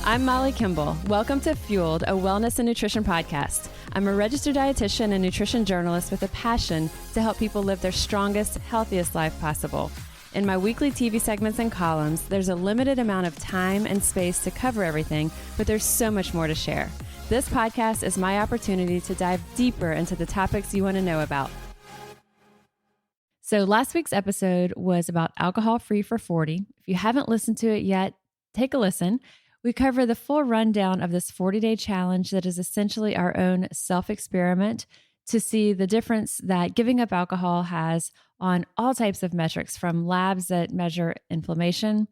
I'm Molly Kimball. Welcome to Fueled, a wellness and nutrition podcast. I'm a registered dietitian and nutrition journalist with a passion to help people live their strongest, healthiest life possible. In my weekly TV segments and columns, there's a limited amount of time and space to cover everything, but there's so much more to share. This podcast is my opportunity to dive deeper into the topics you want to know about. So last week's episode was about alcohol free for 40. If you haven't listened to it yet, take a listen. We cover the full rundown of this 40-day challenge that is essentially our own self-experiment to see the difference that giving up alcohol has on all types of metrics, from labs that measure inflammation,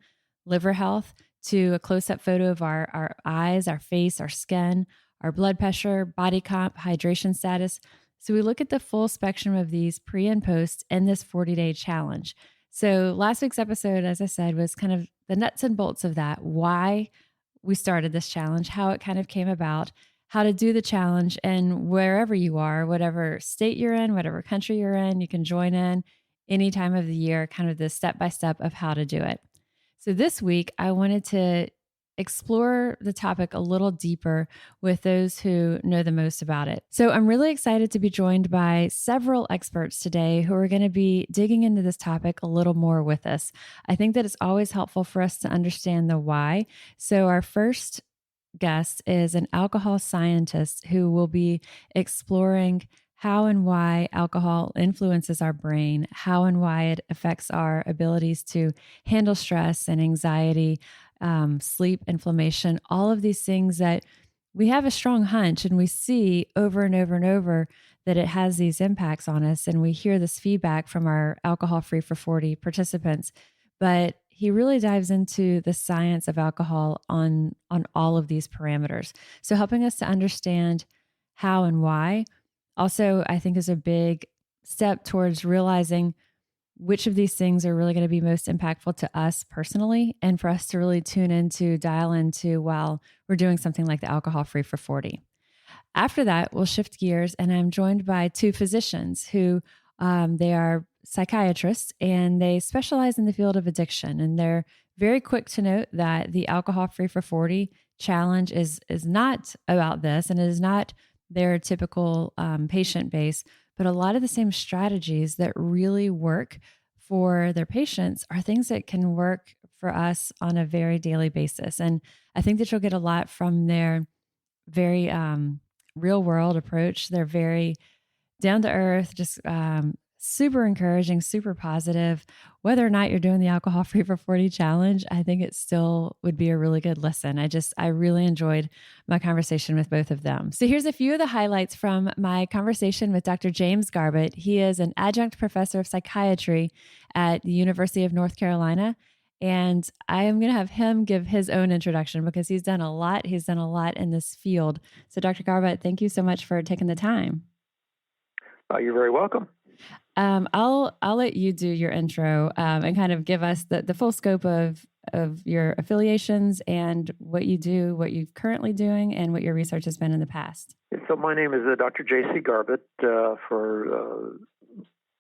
liver health, to a close-up photo of our eyes, our face, our skin, our blood pressure, body comp, hydration status. So we look at the full spectrum of these pre and post in this 40-day challenge. So last week's episode, as I said, was kind of the nuts and bolts of that, why we started this challenge, how it kind of came about, how to do the challenge, and wherever you are, whatever state you're in, whatever country you're in, you can join in any time of the year, kind of the step-by-step of how to do it. So this week, I wanted to explore the topic a little deeper with those who know the most about it. So I'm really excited to be joined by several experts today who are going to be digging into this topic a little more with us. I think that it's always helpful for us to understand the why. So our first guest is an alcohol scientist who will be exploring how and why alcohol influences our brain, how and why it affects our abilities to handle stress and anxiety, sleep, inflammation, all of these things that we have a strong hunch and we see over and over and over that it has these impacts on us. And we hear this feedback from our Alcohol Free for 40 participants. But he really dives into the science of alcohol on all of these parameters. So helping us to understand how and why also, I think, is a big step towards realizing which of these things are really going to be most impactful to us personally, and for us to really dial into while we're doing something like the Alcohol Free for 40. After that, we'll shift gears, and I'm joined by two physicians who they are psychiatrists, and they specialize in the field of addiction. And they're very quick to note that the Alcohol Free for 40 challenge is not about this, and it is not their typical patient base, but a lot of the same strategies that really work for their patients are things that can work for us on a very daily basis. And I think that you'll get a lot from their very real world approach. They're very down to earth, just super encouraging, super positive. Whether or not you're doing the Alcohol Free for 40 challenge, I think it still would be a really good listen. I really enjoyed my conversation with both of them. So here's a few of the highlights from my conversation with Dr. James Garbutt. He is an adjunct professor of psychiatry at the University of North Carolina. And I am going to have him give his own introduction because he's done a lot. He's done a lot in this field. So Dr. Garbutt, thank you so much for taking the time. You're very welcome. I'll let you do your intro and kind of give us the full scope of your affiliations and what you do, what you're currently doing, and what your research has been in the past. So my name is Dr. J.C. Garbutt. For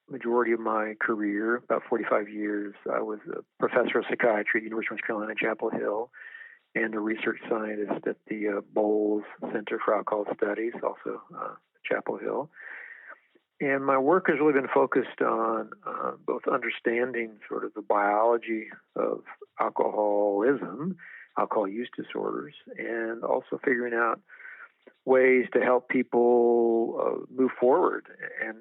majority of my career, about 45 years, I was a professor of psychiatry at the University of North Carolina, Chapel Hill, and a research scientist at the Bowles Center for Alcohol Studies, also Chapel Hill. And my work has really been focused on both understanding sort of the biology of alcoholism, alcohol use disorders, and also figuring out ways to help people move forward and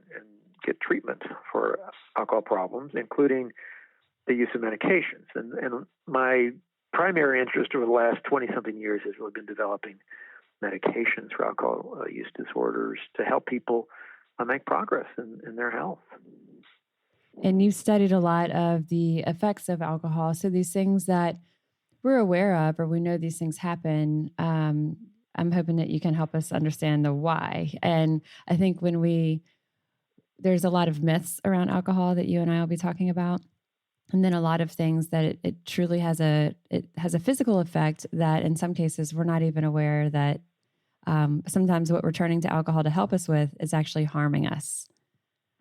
get treatment for alcohol problems, including the use of medications. And my primary interest over the last 20-something years has really been developing medications for alcohol use disorders to help people make progress in their health. And you've studied a lot of the effects of alcohol. So these things that we're aware of, or we know these things happen, I'm hoping that you can help us understand the why. And I think there's a lot of myths around alcohol that you and I will be talking about. And then a lot of things that it truly has a physical effect that in some cases we're not even aware that sometimes what we're turning to alcohol to help us with is actually harming us.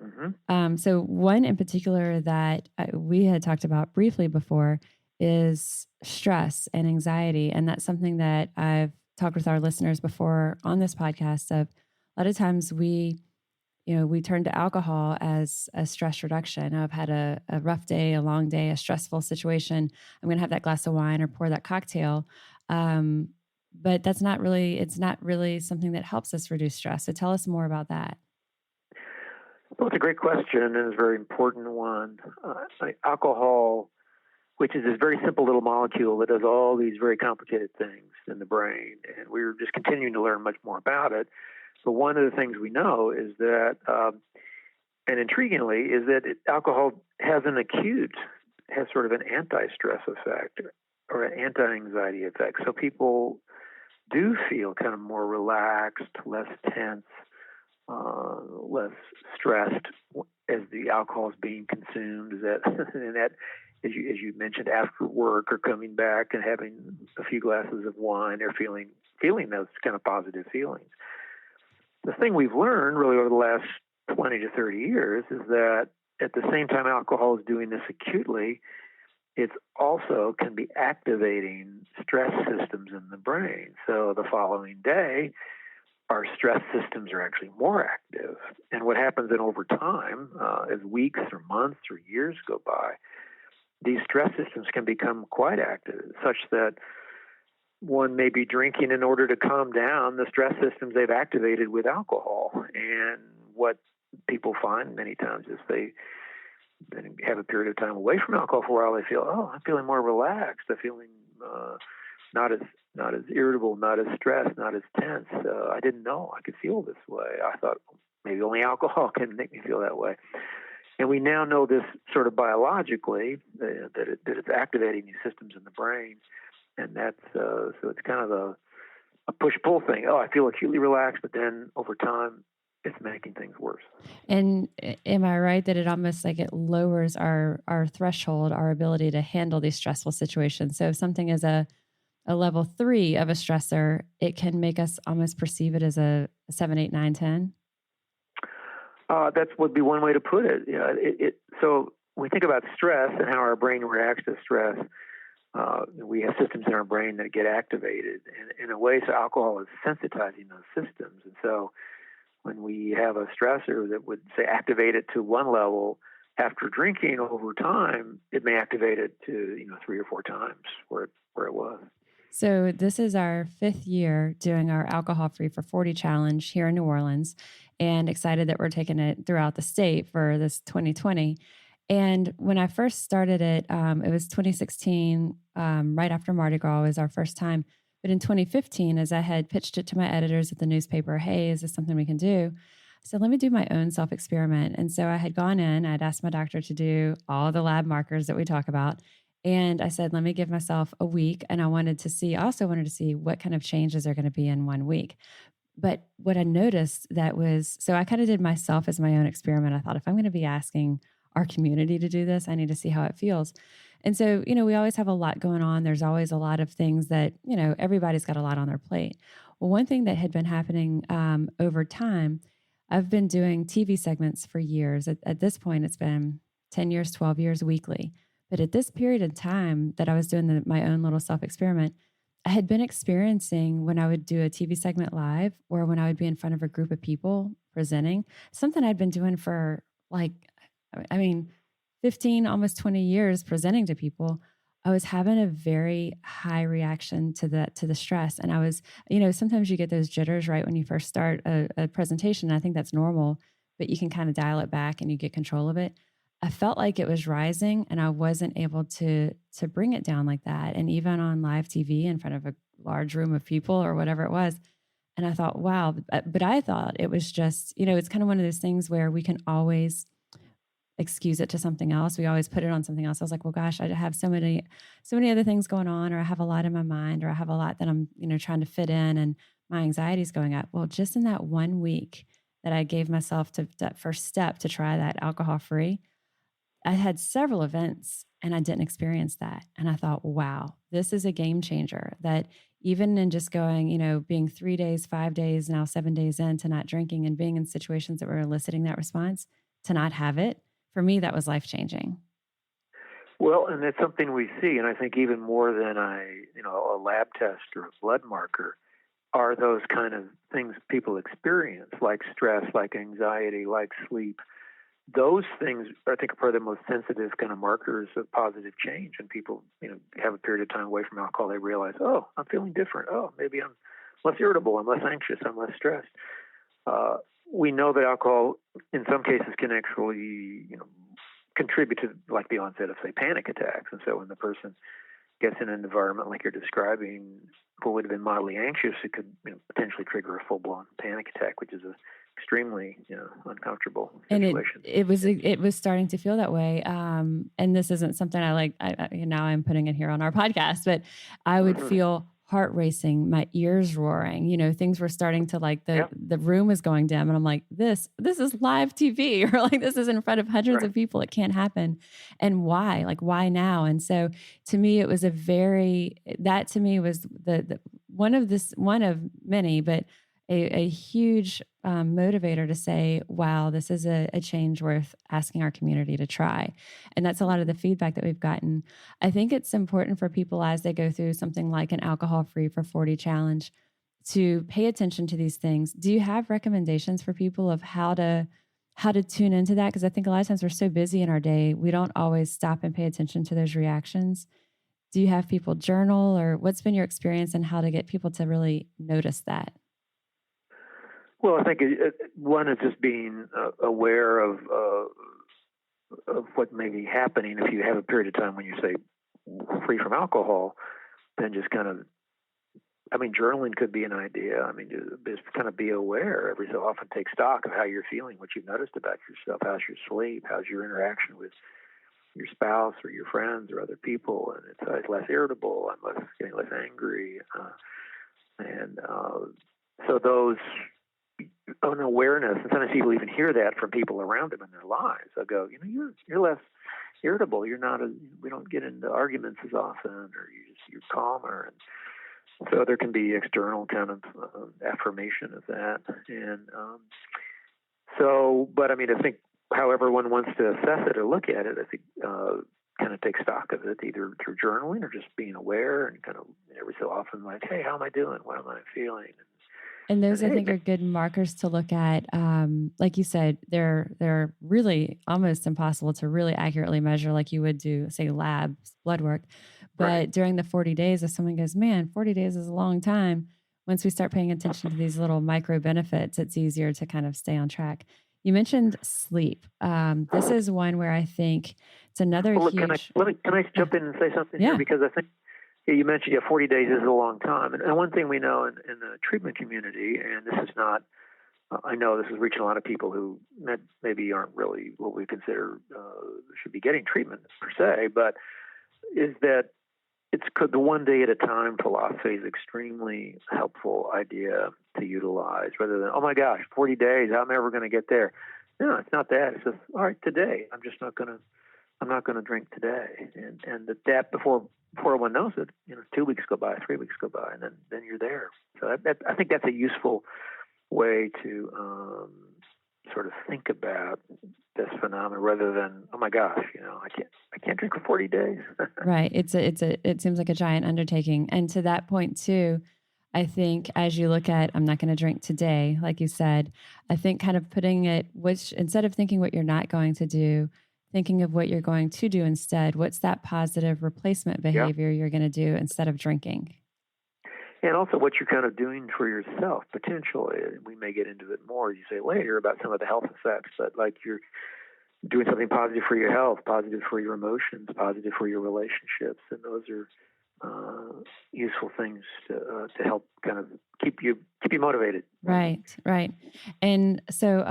Mm-hmm. So one in particular that we had talked about briefly before is stress and anxiety. And that's something that I've talked with our listeners before on this podcast of a lot of times we turn to alcohol as a stress reduction. I've had a rough day, a long day, a stressful situation. I'm going to have that glass of wine or pour that cocktail. Um, but it's not really something that helps us reduce stress. So tell us more about that. Well, it's a great question and it's a very important one. Alcohol, which is this very simple little molecule that does all these very complicated things in the brain, and we're just continuing to learn much more about it. But one of the things we know is that, and intriguingly, is that alcohol has sort of an anti-stress effect or an anti-anxiety effect. So people do feel kind of more relaxed, less tense, less stressed as the alcohol is being consumed. And that, as you mentioned, after work or coming back and having a few glasses of wine or feeling those kind of positive feelings. The thing we've learned really over the last 20 to 30 years is that at the same time alcohol is doing this acutely, it also can be activating stress systems in the brain. So the following day, our stress systems are actually more active. And what happens then over time, as weeks or months or years go by, these stress systems can become quite active, such that one may be drinking in order to calm down the stress systems they've activated with alcohol. And what people find many times is they have a period of time away from alcohol for a while. They feel, oh, I'm feeling more relaxed. I'm feeling not as irritable, not as stressed, not as tense. I didn't know I could feel this way. I thought maybe only alcohol can make me feel that way. And we now know this sort of biologically, that it's activating these systems in the brain. And that's so it's kind of a push-pull thing. Oh, I feel acutely relaxed, but then over time, it's making things worse. And am I right that it almost like it lowers our threshold, our ability to handle these stressful situations? So if something is a level 3 of a stressor, it can make us almost perceive it as a 7, 8, 9, 10? That would be one way to put it. Yeah, so when we think about stress and how our brain reacts to stress, we have systems in our brain that get activated. And in a way, so alcohol is sensitizing those systems. And so when we have a stressor that would, say, activate it to one level, after drinking over time, it may activate it to 3 or 4 times where it was. So this is our 5th year doing our Alcohol Free for 40 challenge here in New Orleans, and excited that we're taking it throughout the state for this 2020. And when I first started it, it was 2016, right after Mardi Gras was our first time. But in 2015, as I had pitched it to my editors at the newspaper, hey, is this something we can do? So let me do my own self-experiment. And so I had gone in, I'd asked my doctor to do all the lab markers that we talk about. And I said, let me give myself a week. And I also wanted to see what kind of changes are going to be in 1 week. But what I noticed so I kind of did myself as my own experiment. I thought, if I'm going to be asking our community to do this, I need to see how it feels. And so, we always have a lot going on. There's always a lot of things that, everybody's got a lot on their plate. Well, one thing that had been happening over time, I've been doing TV segments for years. At this point, it's been 10 years, 12 years weekly. But at this period of time that I was doing my own little self-experiment, I had been experiencing when I would do a TV segment live or when I would be in front of a group of people presenting, something I'd been doing for 15, almost 20 years presenting to people. I was having a very high reaction to the stress. And I was, sometimes you get those jitters right when you first start a presentation. I think that's normal, but you can kind of dial it back and you get control of it. I felt like it was rising and I wasn't able to bring it down like that. And even on live TV in front of a large room of people or whatever it was. And I thought, wow, but I thought it was just, it's kind of one of those things where we can always excuse it to something else. We always put it on something else. I was like, well, gosh, I have so many other things going on, or I have a lot in my mind, or I have a lot that I'm, trying to fit in and my anxiety is going up. Well, just in that 1 week that I gave myself to that first step to try that alcohol free, I had several events and I didn't experience that. And I thought, wow, this is a game changer, that even in just going, being 3 days, 5 days, now 7 days into not drinking and being in situations that were eliciting that response, to not have it, for me, that was life-changing. Well, and it's something we see, and I think even more than a lab test or a blood marker, are those kind of things people experience, like stress, like anxiety, like sleep. Those things, I think, are probably the most sensitive kind of markers of positive change. And people, have a period of time away from alcohol, they realize, oh, I'm feeling different. Oh, maybe I'm less irritable, I'm less anxious, I'm less stressed. We know that alcohol, in some cases, can actually, contribute to like the onset of, say, panic attacks. And so when the person gets in an environment like you're describing, who would have been mildly anxious, it could potentially trigger a full-blown panic attack, which is a extremely uncomfortable situation. And it was starting to feel that way. And this isn't something I like. Now I'm putting it here on our podcast, but I would feel heart racing, my ears roaring. Things were starting to the room was going dim, and I'm like, this is live TV, or like this is in front of hundreds of people. It can't happen. And why? Like, why now? And so to me, it was that to me was the one of many, but a huge motivator to say, wow, this is a change worth asking our community to try. And that's a lot of the feedback that we've gotten. I think it's important for people as they go through something like an alcohol-free for 40 challenge to pay attention to these things. Do you have recommendations for people of how to tune into that? Because I think a lot of times we're so busy in our day, we don't always stop and pay attention to those reactions. Do you have people journal, or what's been your experience and how to get people to really notice that? Well, I think one is just being aware of what may be happening. If you have a period of time when you say free from alcohol, then just kind of, journaling could be an idea. Just kind of be aware every so often, take stock of how you're feeling, what you've noticed about yourself, how's your sleep, how's your interaction with your spouse or your friends or other people, and it's less irritable, I'm getting less angry, so those an awareness, and sometimes people even hear that from people around them in their lives. They'll go, you're less irritable. You're not we don't get into arguments as often, or you're calmer. And so there can be external kind of affirmation of that. And but I think however one wants to assess it or look at it, I think kind of take stock of it, either through journaling or just being aware and kind of every so often like, hey, how am I doing? What am I feeling? And those, I think, are good markers to look at. Like you said, they're really almost impossible to really accurately measure like you would do, say, labs, blood work. But during the 40 days, if someone goes, man, 40 days is a long time, once we start paying attention to these little micro benefits, it's easier to kind of stay on track. You mentioned sleep. This is one where I think it's another huge... Can I jump in and say something here? Because I think you mentioned 40 days is a long time. And one thing we know in the treatment community, and this is not, I know this is reaching a lot of people who maybe aren't really what we consider should be getting treatment per se, but is that the one day at a time philosophy is extremely helpful idea to utilize rather than, oh my gosh, 40 days, how am I ever going to get there? No, it's not that. It's just, all right, today, I'm not going to drink today. And that before one knows it, 2 weeks go by, 3 weeks go by, and then you're there. So I think that's a useful way to sort of think about this phenomenon rather than, oh my gosh, I can't drink for 40 days. Right. It seems like a giant undertaking. And to that point too, I think as you look at, I'm not going to drink today, like you said, I think kind of putting it, which instead of thinking what you're not going to do, thinking of what you're going to do instead. What's that positive replacement behavior you're going to do instead of drinking? And also what you're kind of doing for yourself, potentially. We may get into it more, as you say later, about some of the health effects, but like you're doing something positive for your health, positive for your emotions, positive for your relationships. And those are useful things to help kind of keep you motivated. Right. And so,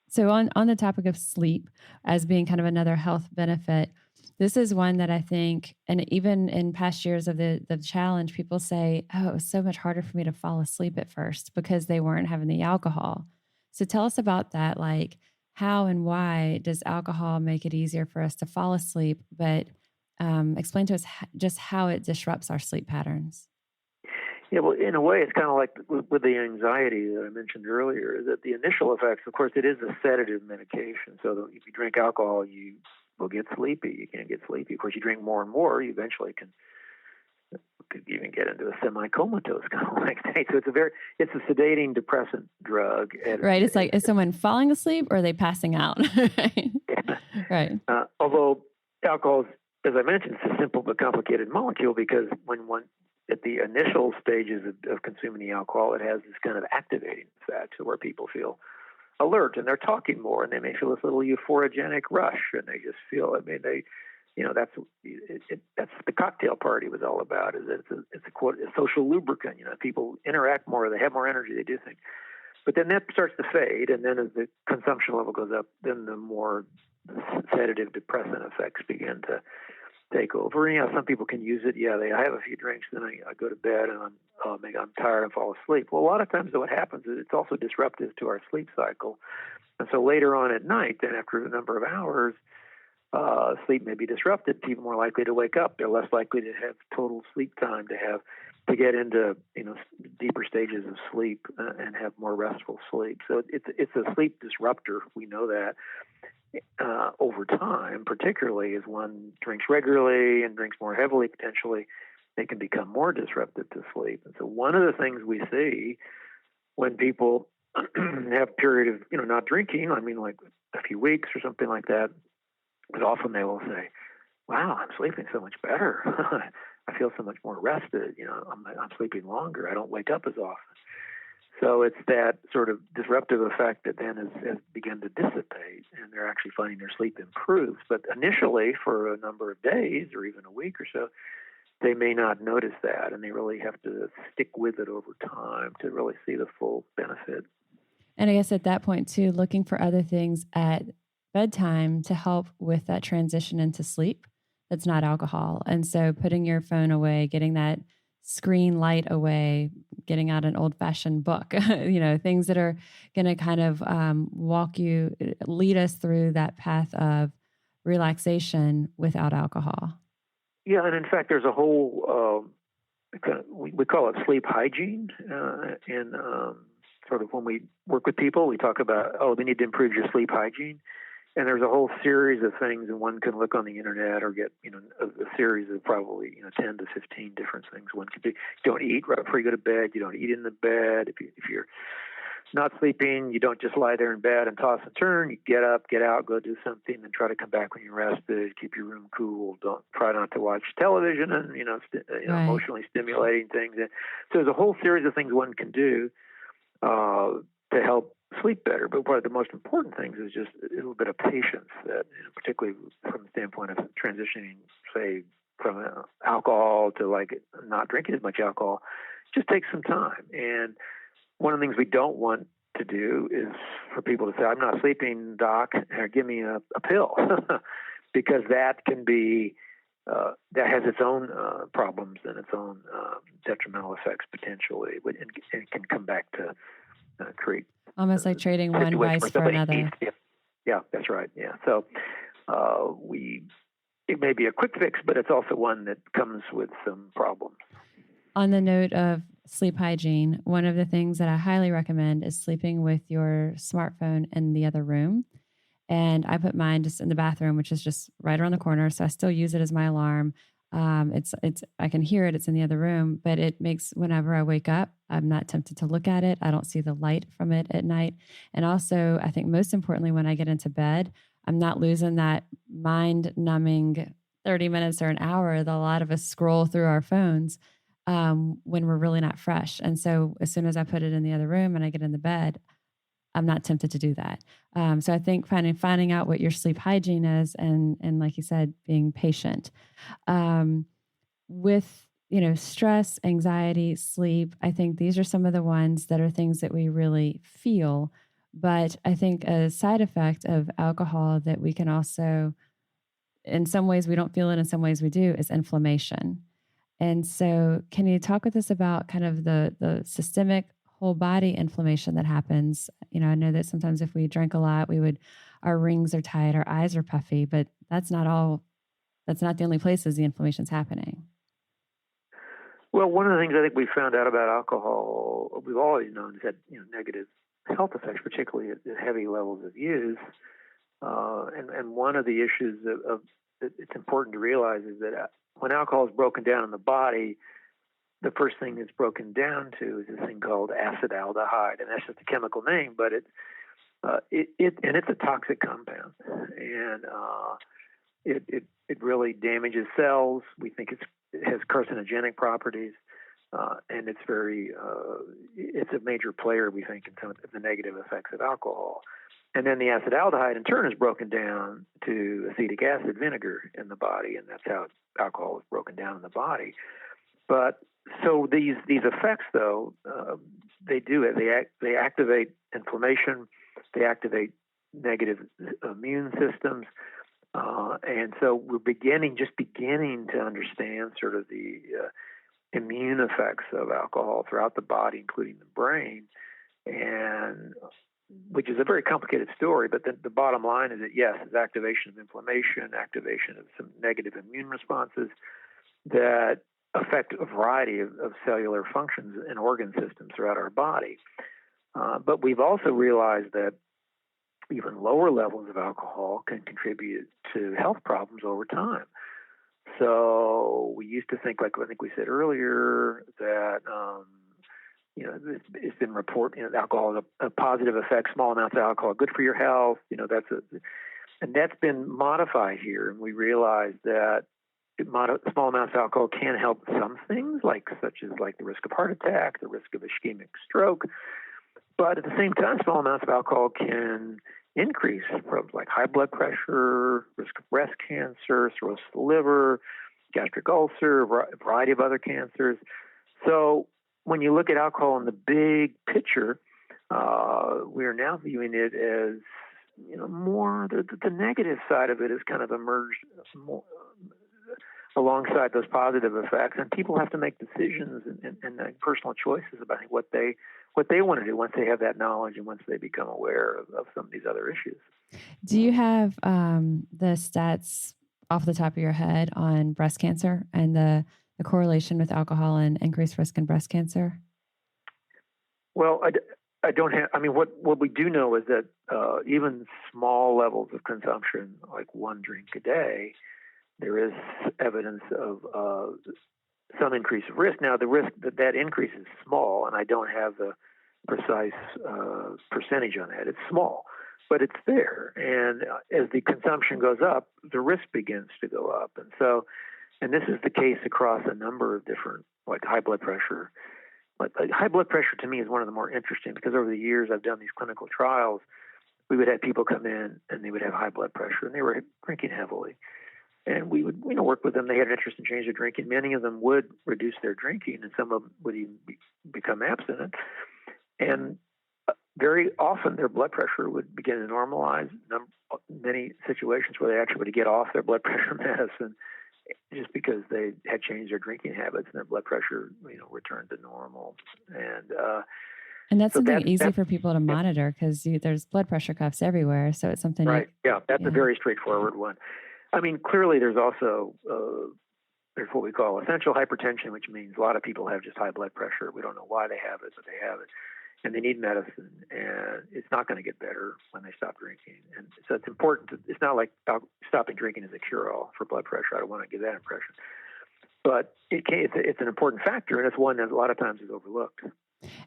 so on the topic of sleep as being kind of another health benefit, this is one that I think, and even in past years of the challenge, people say, oh, it was so much harder for me to fall asleep at first because they weren't having the alcohol. So tell us about that. Like, how and why does alcohol make it easier for us to fall asleep? But explain to us just how it disrupts our sleep patterns. Yeah, well, in a way, it's kind of like with the anxiety that I mentioned earlier, that the initial effects, of course, it is a sedative medication. So if you drink alcohol, you will get sleepy. You can't get sleepy. Of course, you drink more and more, you eventually could even get into a semi-comatose kind of like state. So it's a sedating depressant drug. Right. It's like, is someone falling asleep or are they passing out? Right. Yeah. Right. Although alcohol is, as I mentioned, it's a simple but complicated molecule, because when one at the initial stages of consuming the alcohol, it has this kind of activating effect, where people feel alert and they're talking more, and they may feel this little euphorogenic rush, and they just feel. I mean, that's the cocktail party was all about. Is it's a social lubricant. People interact more, they have more energy, they do things. But then that starts to fade, and then as the consumption level goes up, then the more sedative, depressant effects begin to take over. And some people can use it. I have a few drinks, then I go to bed, and I'm tired and fall asleep. Well, a lot of times what happens is it's also disruptive to our sleep cycle. And so later on at night, then after a number of hours, sleep may be disrupted. People are more likely to wake up. They're less likely to have total sleep time, to get into deeper stages of sleep and have more restful sleep. So it's a sleep disruptor. We know that. Over time, particularly as one drinks regularly and drinks more heavily, potentially, they can become more disruptive to sleep. And so one of the things we see when people have a period of not drinking, like a few weeks or something like that, is often they will say, "Wow, I'm sleeping so much better. I feel so much more rested. I'm sleeping longer. I don't wake up as often." So it's that sort of disruptive effect that then has begun to dissipate, and they're actually finding their sleep improves. But initially, for a number of days or even a week or so, they may not notice that, and they really have to stick with it over time to really see the full benefit. And I guess at that point, too, looking for other things at bedtime to help with that transition into sleep that's not alcohol. And so putting your phone away, getting that screen light away, getting out an old-fashioned book, things that are going to kind of lead us through that path of relaxation without alcohol. Yeah, and in fact, there's a whole, we call it sleep hygiene. And sort of when we work with people, we talk about, they need to improve your sleep hygiene. And there's a whole series of things, and one can look on the internet or get, a series of probably, 10 to 15 different things. One could be, don't eat right before you go to bed. You don't eat in the bed. If you're not sleeping, you don't just lie there in bed and toss and turn. You get up, get out, go do something, and try to come back when you're rested. Keep your room cool. Don't try not to watch television and, Right. emotionally stimulating things. And so there's a whole series of things one can do to help sleep better. But one of the most important things is just a little bit of patience, that particularly from the standpoint of transitioning, say, from alcohol to like not drinking as much alcohol, just takes some time. And one of the things we don't want to do is for people to say, "I'm not sleeping, doc, give me a pill," because that can be that has its own problems and its own detrimental effects potentially, and it can come back to create almost like trading one vice for another. Yeah, that's right. Yeah, so it may be a quick fix, but it's also one that comes with some problems. On the note of sleep hygiene, one of the things that I highly recommend is sleeping with your smartphone in the other room. And I put mine just in the bathroom, which is just right around the corner. So I still use it as my alarm. I can hear it. It's in the other room, but it makes whenever I wake up, I'm not tempted to look at it. I don't see the light from it at night. And also, I think most importantly, when I get into bed, I'm not losing that mind numbing 30 minutes or an hour that a lot of us scroll through our phones when we're really not fresh. And so as soon as I put it in the other room and I get in the bed, I'm not tempted to do that. So I think finding out what your sleep hygiene is, and like you said, being patient with stress, anxiety, sleep. I think these are some of the ones that are things that we really feel. But I think a side effect of alcohol that we can also, in some ways we don't feel it, in some ways we do, is inflammation. And so can you talk with us about kind of the systemic whole body inflammation that happens? I know that sometimes if we drink a lot, our rings are tight, our eyes are puffy, but that's not the only places the inflammation's happening. Well, one of the things I think we found out about alcohol, we've always known, is that negative health effects, particularly at heavy levels of use. And one of the issues of it's important to realize is that when alcohol is broken down in the body, the first thing it's broken down to is this thing called acetaldehyde, and that's just a chemical name, but it's a toxic compound, and it really damages cells. We think it has carcinogenic properties, and it's it's a major player, we think, in some of the negative effects of alcohol. And then the acetaldehyde in turn is broken down to acetic acid, vinegar in the body, and that's how alcohol is broken down in the body. But so these effects, though, they activate inflammation, they activate negative immune systems, and so we're beginning to understand sort of the immune effects of alcohol throughout the body, including the brain, and which is a very complicated story. But the bottom line is that yes, it's activation of inflammation, activation of some negative immune responses that affect a variety of cellular functions and organ systems throughout our body. But we've also realized that even lower levels of alcohol can contribute to health problems over time. So we used to think, like I think we said earlier, that it's been reported, alcohol has a positive effect. Small amounts of alcohol good for your health. And that's been modified here, and we realized that small amounts of alcohol can help some things, such as the risk of heart attack, the risk of ischemic stroke. But at the same time, small amounts of alcohol can increase problems like high blood pressure, risk of breast cancer, cirrhosis of the liver, gastric ulcer, a variety of other cancers. So when you look at alcohol in the big picture, we are now viewing it as more the negative side of it has kind of emerged more alongside those positive effects, and people have to make decisions and personal choices about what they want to do once they have that knowledge and once they become aware of some of these other issues. Do you have the stats off the top of your head on breast cancer and the correlation with alcohol and increased risk in breast cancer? Well, I don't have. I mean, what we do know is that even small levels of consumption, like one drink a day, there is evidence of some increase of risk. Now, the risk that increase is small, and I don't have the precise percentage on that. It's small, but it's there. And as the consumption goes up, the risk begins to go up. And this is the case across a number of different, like high blood pressure. Like high blood pressure to me is one of the more interesting, because over the years I've done these clinical trials. We would have people come in and they would have high blood pressure and they were drinking heavily. And we would, work with them. They had an interest in change their drinking. Many of them would reduce their drinking, and some of them would even become abstinent. And very often their blood pressure would begin to normalize. Many situations where they actually would get off their blood pressure medicine just because they had changed their drinking habits and their blood pressure, returned to normal. And that's something easy for people to monitor, because there's blood pressure cuffs everywhere. So it's something. Right. That's a very straightforward one. I mean, clearly there's also there's what we call essential hypertension, which means a lot of people have just high blood pressure. We don't know why they have it, but they have it. And they need medicine, and it's not going to get better when they stop drinking. And so it's important it's not like stopping drinking is a cure-all for blood pressure. I don't want to give that impression. But it's an important factor, and it's one that a lot of times is overlooked.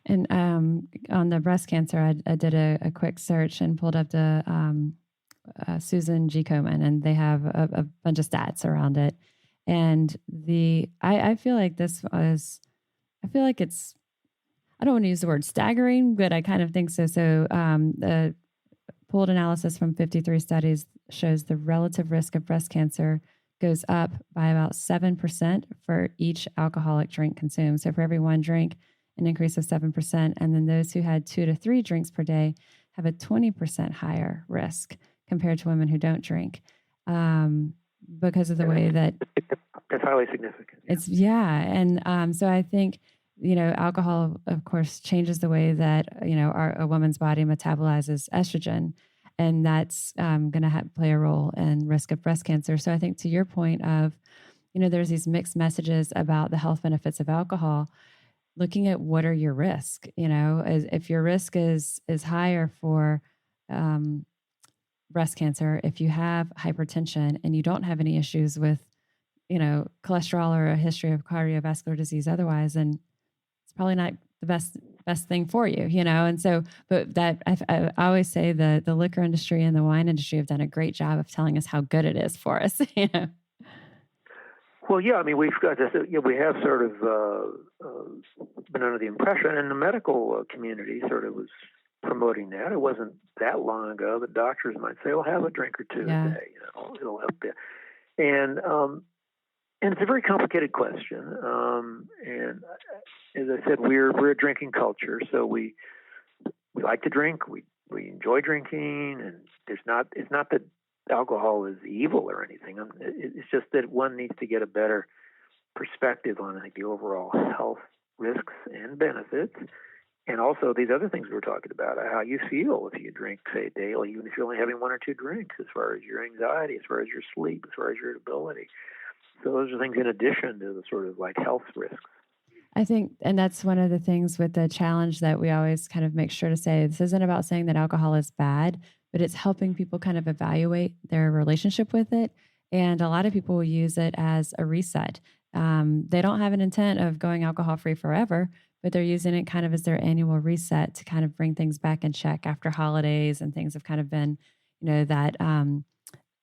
And on the breast cancer, I did a quick search and pulled up the Susan G. Komen, and they have a bunch of stats around it. And I feel like it's, I don't want to use the word staggering, but I kind of think so. So the pooled analysis from 53 studies shows the relative risk of breast cancer goes up by about 7% for each alcoholic drink consumed. So for every one drink, an increase of 7%. And then those who had 2 to 3 drinks per day have a 20% higher risk compared to women who don't drink, because of the way that that's highly significant. And so I think, alcohol, of course, changes the way that, a woman's body metabolizes estrogen, and that's going to play a role in risk of breast cancer. So I think, to your point of, there's these mixed messages about the health benefits of alcohol, looking at what are your risk, if your risk is higher for breast cancer, if you have hypertension and you don't have any issues with, cholesterol or a history of cardiovascular disease otherwise, then it's probably not the best thing for you, And so, but that I always say the liquor industry and the wine industry have done a great job of telling us how good it is for us, Well, yeah, I mean, we have sort of been under the impression, and the medical community sort of was promoting that. It wasn't that long ago that doctors might say, "Well, have a drink or two a day, it'll help you." And it's a very complicated question. And as I said, we're a drinking culture, so we like to drink. We enjoy drinking, and it's not that alcohol is evil or anything. It's just that one needs to get a better perspective on, I think, the overall health risks and benefits, and also these other things we were talking about, how you feel if you drink, say, daily, even if you're only having one or two drinks, as far as your anxiety, as far as your sleep, as far as your ability. So those are things in addition to the sort of like health risks. I think, and that's one of the things with the challenge that we always kind of make sure to say, this isn't about saying that alcohol is bad, but it's helping people kind of evaluate their relationship with it. And a lot of people will use it as a reset. They don't have an intent of going alcohol free forever, but they're using it kind of as their annual reset to kind of bring things back in check after holidays and things have kind of been, that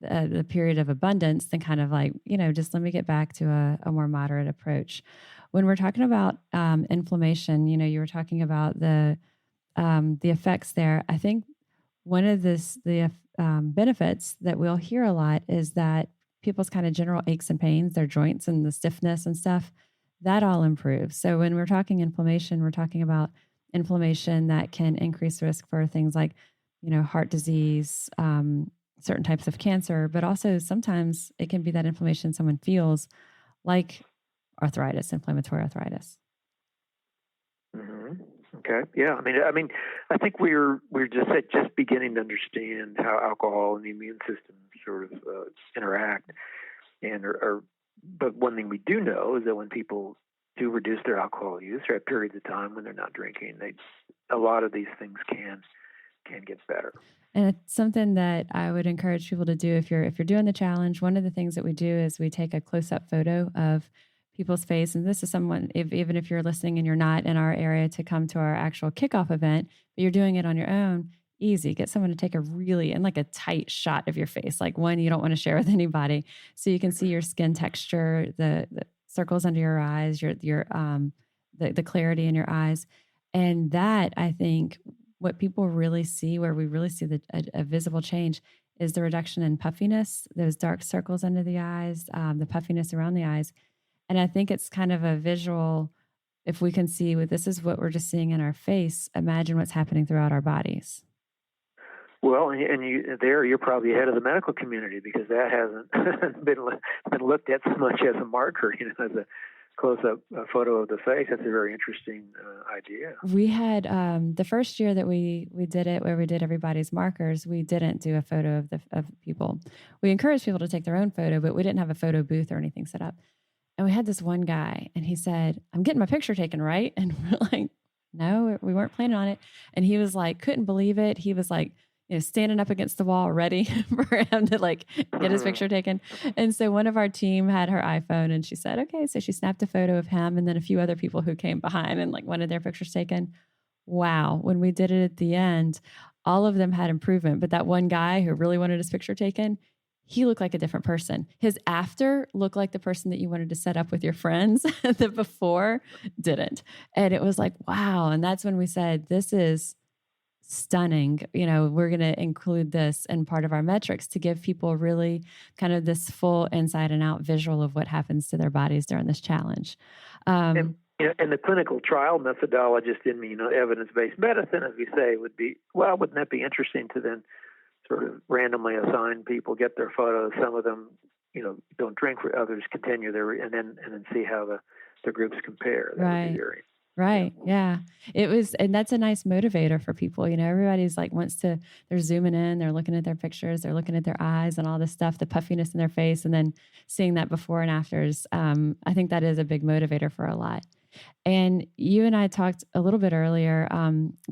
the period of abundance, then kind of like, just let me get back to a more moderate approach. When we're talking about inflammation, you were talking about the effects there. I think one of the benefits that we'll hear a lot is that people's kind of general aches and pains, their joints and the stiffness and stuff, that all improves. So when we're talking inflammation, we're talking about inflammation that can increase risk for things like, heart disease, certain types of cancer, but also sometimes it can be that inflammation someone feels like arthritis, inflammatory arthritis. Mm-hmm. Okay. Yeah. I mean, I think we're just beginning to understand how alcohol and the immune system sort of interact, but one thing we do know is that when people do reduce their alcohol use, or at periods of time when they're not drinking, a lot of these things can get better. And it's something that I would encourage people to do if you're doing the challenge. One of the things that we do is we take a close-up photo of people's face. And this is someone, even if you're listening and you're not in our area to come to our actual kickoff event, but you're doing it on your own, easy. Get someone to take a tight shot of your face, like one you don't want to share with anybody. So you can see your skin texture, the circles under your eyes, the clarity in your eyes. And that, I think, what people really see, where we really see a visible change, is the reduction in puffiness, those dark circles under the eyes, the puffiness around the eyes. And I think it's kind of a visual, if we can see this is what we're just seeing in our face, imagine what's happening throughout our bodies. Well, and you're probably ahead of the medical community, because that hasn't been looked at so much as a marker, as a close-up photo of the face. That's a very interesting idea. We had the first year that we did it, where we did everybody's markers, we didn't do a photo of people. We encouraged people to take their own photo, but we didn't have a photo booth or anything set up. And we had this one guy, and he said, "I'm getting my picture taken, right?" And we're like, "No, we weren't planning on it." And he was like, couldn't believe it. He was like, standing up against the wall, ready for him to get his picture taken. And so one of our team had her iPhone, and she said, okay. So she snapped a photo of him and then a few other people who came behind and wanted their pictures taken. Wow. When we did it at the end, all of them had improvement. But that one guy who really wanted his picture taken, he looked like a different person. His after looked like the person that you wanted to set up with your friends. The before didn't. And it was like, wow. And that's when we said, this is stunning. We're going to include this in part of our metrics to give people really kind of this full inside and out visual of what happens to their bodies during this challenge. And the clinical trial methodologist in evidence-based medicine, as we say, would be, well, wouldn't that be interesting to then sort of randomly assign people, get their photos, some of them, don't drink, for others continue and then see how the groups compare. That right. would be very Right. Yeah. It was, and that's a nice motivator for people. Everybody's they're zooming in, they're looking at their pictures, they're looking at their eyes and all this stuff, the puffiness in their face, and then seeing that before and afters. I think that is a big motivator for a lot. And you and I talked a little bit earlier,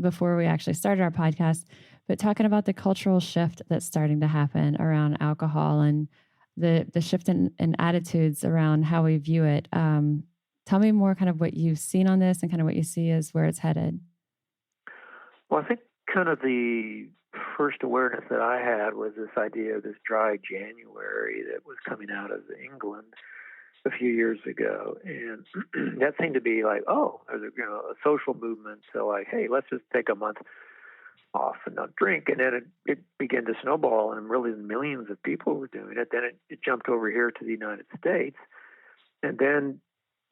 before we actually started our podcast, but talking about the cultural shift that's starting to happen around alcohol and the shift in attitudes around how we view it. Tell me more kind of what you've seen on this and kind of what you see as where it's headed. Well, I think kind of the first awareness that I had was this idea of this dry January that was coming out of England a few years ago, and that seemed to be like, oh, there's a social movement. So like, hey, let's just take a month off and not drink, and then it began to snowball, and really millions of people were doing it. Then it jumped over here to the United States, and then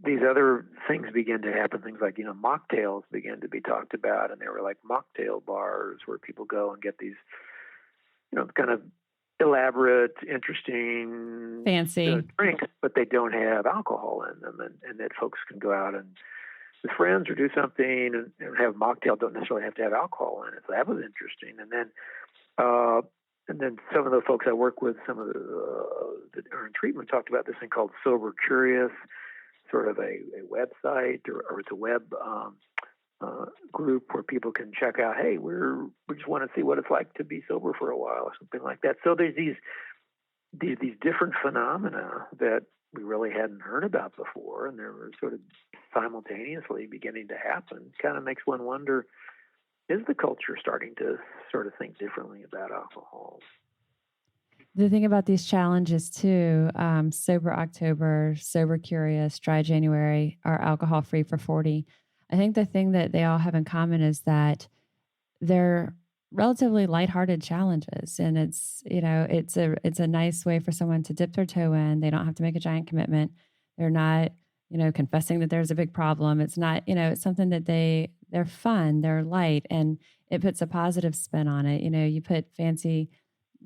these other things began to happen. Things like, mocktails began to be talked about, and there were like mocktail bars where people go and get these, kind of elaborate, interesting, fancy drinks, but they don't have alcohol in them, and that folks can go out and with friends or do something and have mocktail, don't necessarily have to have alcohol in it. So that was interesting. And then some of the folks I work with, some of that are in treatment, talked about this thing called Sober Curious, sort of a website or it's a web group where people can check out, hey, we just want to see what it's like to be sober for a while or something like that. So there's these different phenomena that we really hadn't heard about before, and they were sort of simultaneously beginning to happen. Kind of makes one wonder, is the culture starting to sort of think differently about alcohol? The thing about these challenges too, Sober October, Sober Curious, Dry January, or Alcohol Free for 40, I think the thing that they all have in common is that they're relatively lighthearted challenges. And it's a nice way for someone to dip their toe in. They don't have to make a giant commitment. They're not, confessing that there's a big problem. It's not, it's something that they're fun, they're light, and it puts a positive spin on it. You put fancy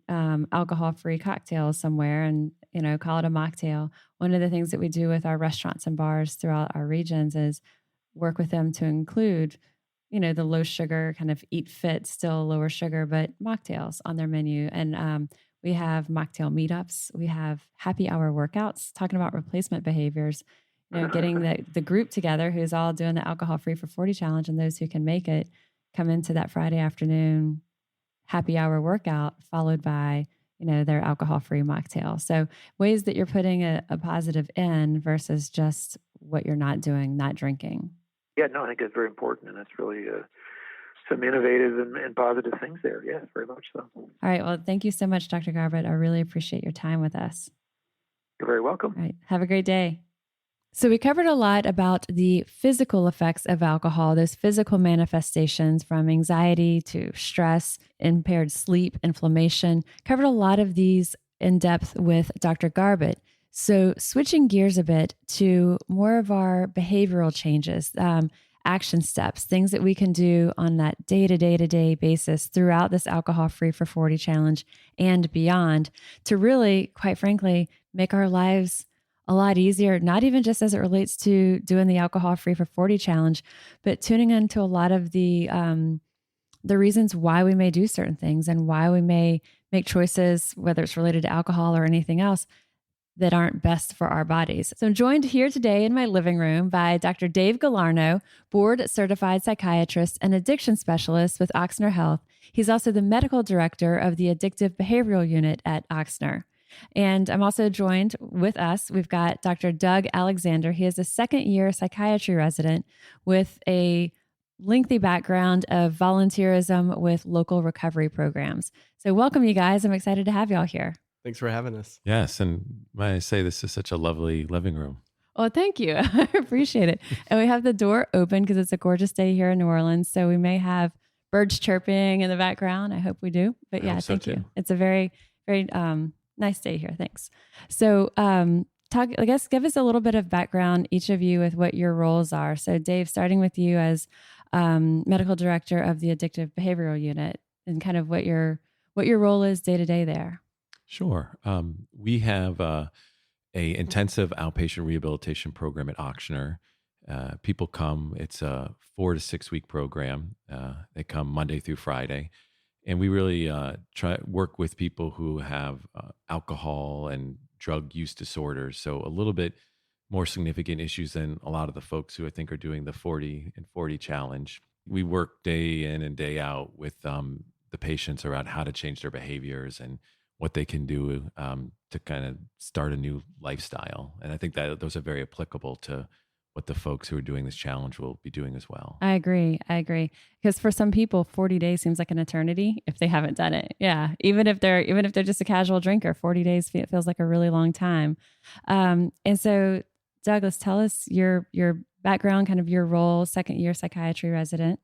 alcohol-free cocktails somewhere and, call it a mocktail. One of the things that we do with our restaurants and bars throughout our regions is work with them to include, the low sugar kind of eat fit, still lower sugar, but mocktails on their menu. And we have mocktail meetups. We have happy hour workouts talking about replacement behaviors, getting the group together who's all doing the alcohol free for 40 challenge, and those who can make it come into that Friday afternoon happy hour workout followed by, their alcohol free mocktail. So ways that you're putting a positive in versus just what you're not doing, not drinking. Yeah, no, I think that's very important, and that's really some innovative and positive things there. Yeah, very much so. All right. Well, thank you so much, Dr. Garbutt. I really appreciate your time with us. You're very welcome. All right. Have a great day. So we covered a lot about the physical effects of alcohol, those physical manifestations from anxiety to stress, impaired sleep, inflammation. Covered a lot of these in depth with Dr. Garbutt. So switching gears a bit to more of our behavioral changes, action steps, things that we can do on that day-to-day basis throughout this Alcohol Free for 40 challenge and beyond to really, quite frankly, make our lives a lot easier, not even just as it relates to doing the Alcohol Free for 40 challenge, but tuning into a lot of the reasons why we may do certain things and why we may make choices, whether it's related to alcohol or anything else, that aren't best for our bodies. So I'm joined here today in my living room by Dr. Dave Galarneau, board certified psychiatrist and addiction specialist with Ochsner Health. He's also the medical director of the Addictive Behavioral Unit at Ochsner. And I'm also joined with us, we've got Dr. Doug Alexander. He is a second-year psychiatry resident with a lengthy background of volunteerism with local recovery programs. So welcome, you guys. I'm excited to have y'all here. Thanks for having us. Yes. And may I say, this is such a lovely living room. Oh, thank you. I appreciate it. And we have the door open because it's a gorgeous day here in New Orleans. So we may have birds chirping in the background. I hope we do. But yeah, thank you. It's a very, very nice day here. Thanks. So give us a little bit of background, each of you, with what your roles are. So Dave, starting with you as medical director of the Addictive Behavioral Unit and kind of what your role is day to day there. Sure. We have a intensive outpatient rehabilitation program at Ochsner. People come, it's a 4 to 6 week program. They come Monday through Friday. And we really work with people who have alcohol and drug use disorders. So a little bit more significant issues than a lot of the folks who I think are doing the 40 and 40 challenge. We work day in and day out with the patients around how to change their behaviors and what they can do to kind of start a new lifestyle. And I think that those are very applicable to what the folks who are doing this challenge will be doing as well. I agree. Because for some people, 40 days seems like an eternity if they haven't done it. Yeah. Even if they're just a casual drinker, 40 days feels like a really long time. And so Douglas, tell us your background, kind of your role, second year psychiatry resident.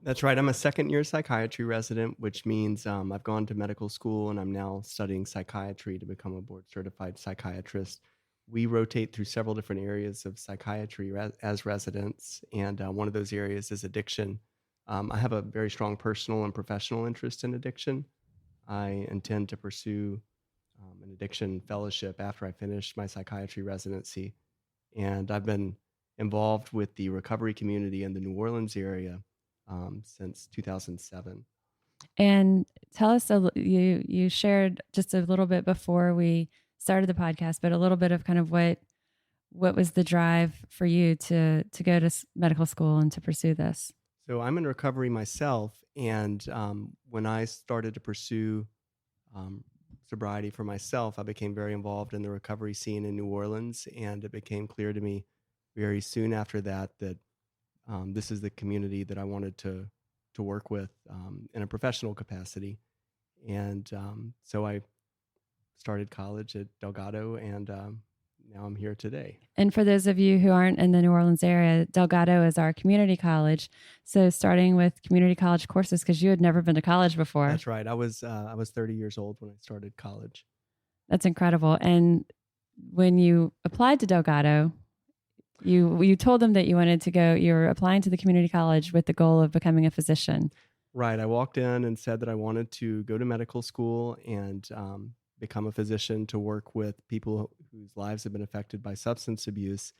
That's right. I'm a second year psychiatry resident, which means I've gone to medical school and I'm now studying psychiatry to become a board certified psychiatrist. We rotate through several different areas of psychiatry as residents, and one of those areas is addiction. I have a very strong personal and professional interest in addiction. I intend to pursue an addiction fellowship after I finish my psychiatry residency, and I've been involved with the recovery community in the New Orleans area since 2007. And tell us, you shared just a little bit before we started the podcast, but a little bit of kind of what was the drive for you to go to medical school and to pursue this? So I'm in recovery myself, and when I started to pursue sobriety for myself, I became very involved in the recovery scene in New Orleans, and it became clear to me very soon after that this is the community that I wanted to work with in a professional capacity. And so I started college at Delgado, and now I'm here today. And for those of you who aren't in the New Orleans area, Delgado is our community college. So starting with community college courses, because you had never been to college before. That's right. I was 30 years old when I started college. That's incredible. And when you applied to Delgado, you told them that you wanted to go, you were applying to the community college with the goal of becoming a physician. Right. I walked in and said that I wanted to go to medical school and become a physician to work with people whose lives have been affected by substance abuse.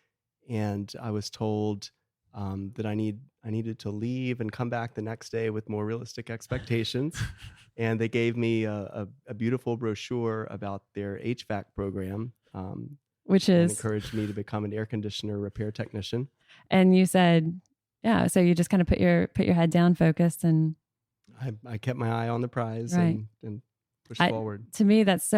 And I was told that I needed to leave and come back the next day with more realistic expectations. And they gave me a beautiful brochure about their HVAC program, which is encouraged me to become an air conditioner repair technician. And you said, yeah, so you just kind of put your head down, focused, and I kept my eye on the prize, right, and pushed forward. To me, that's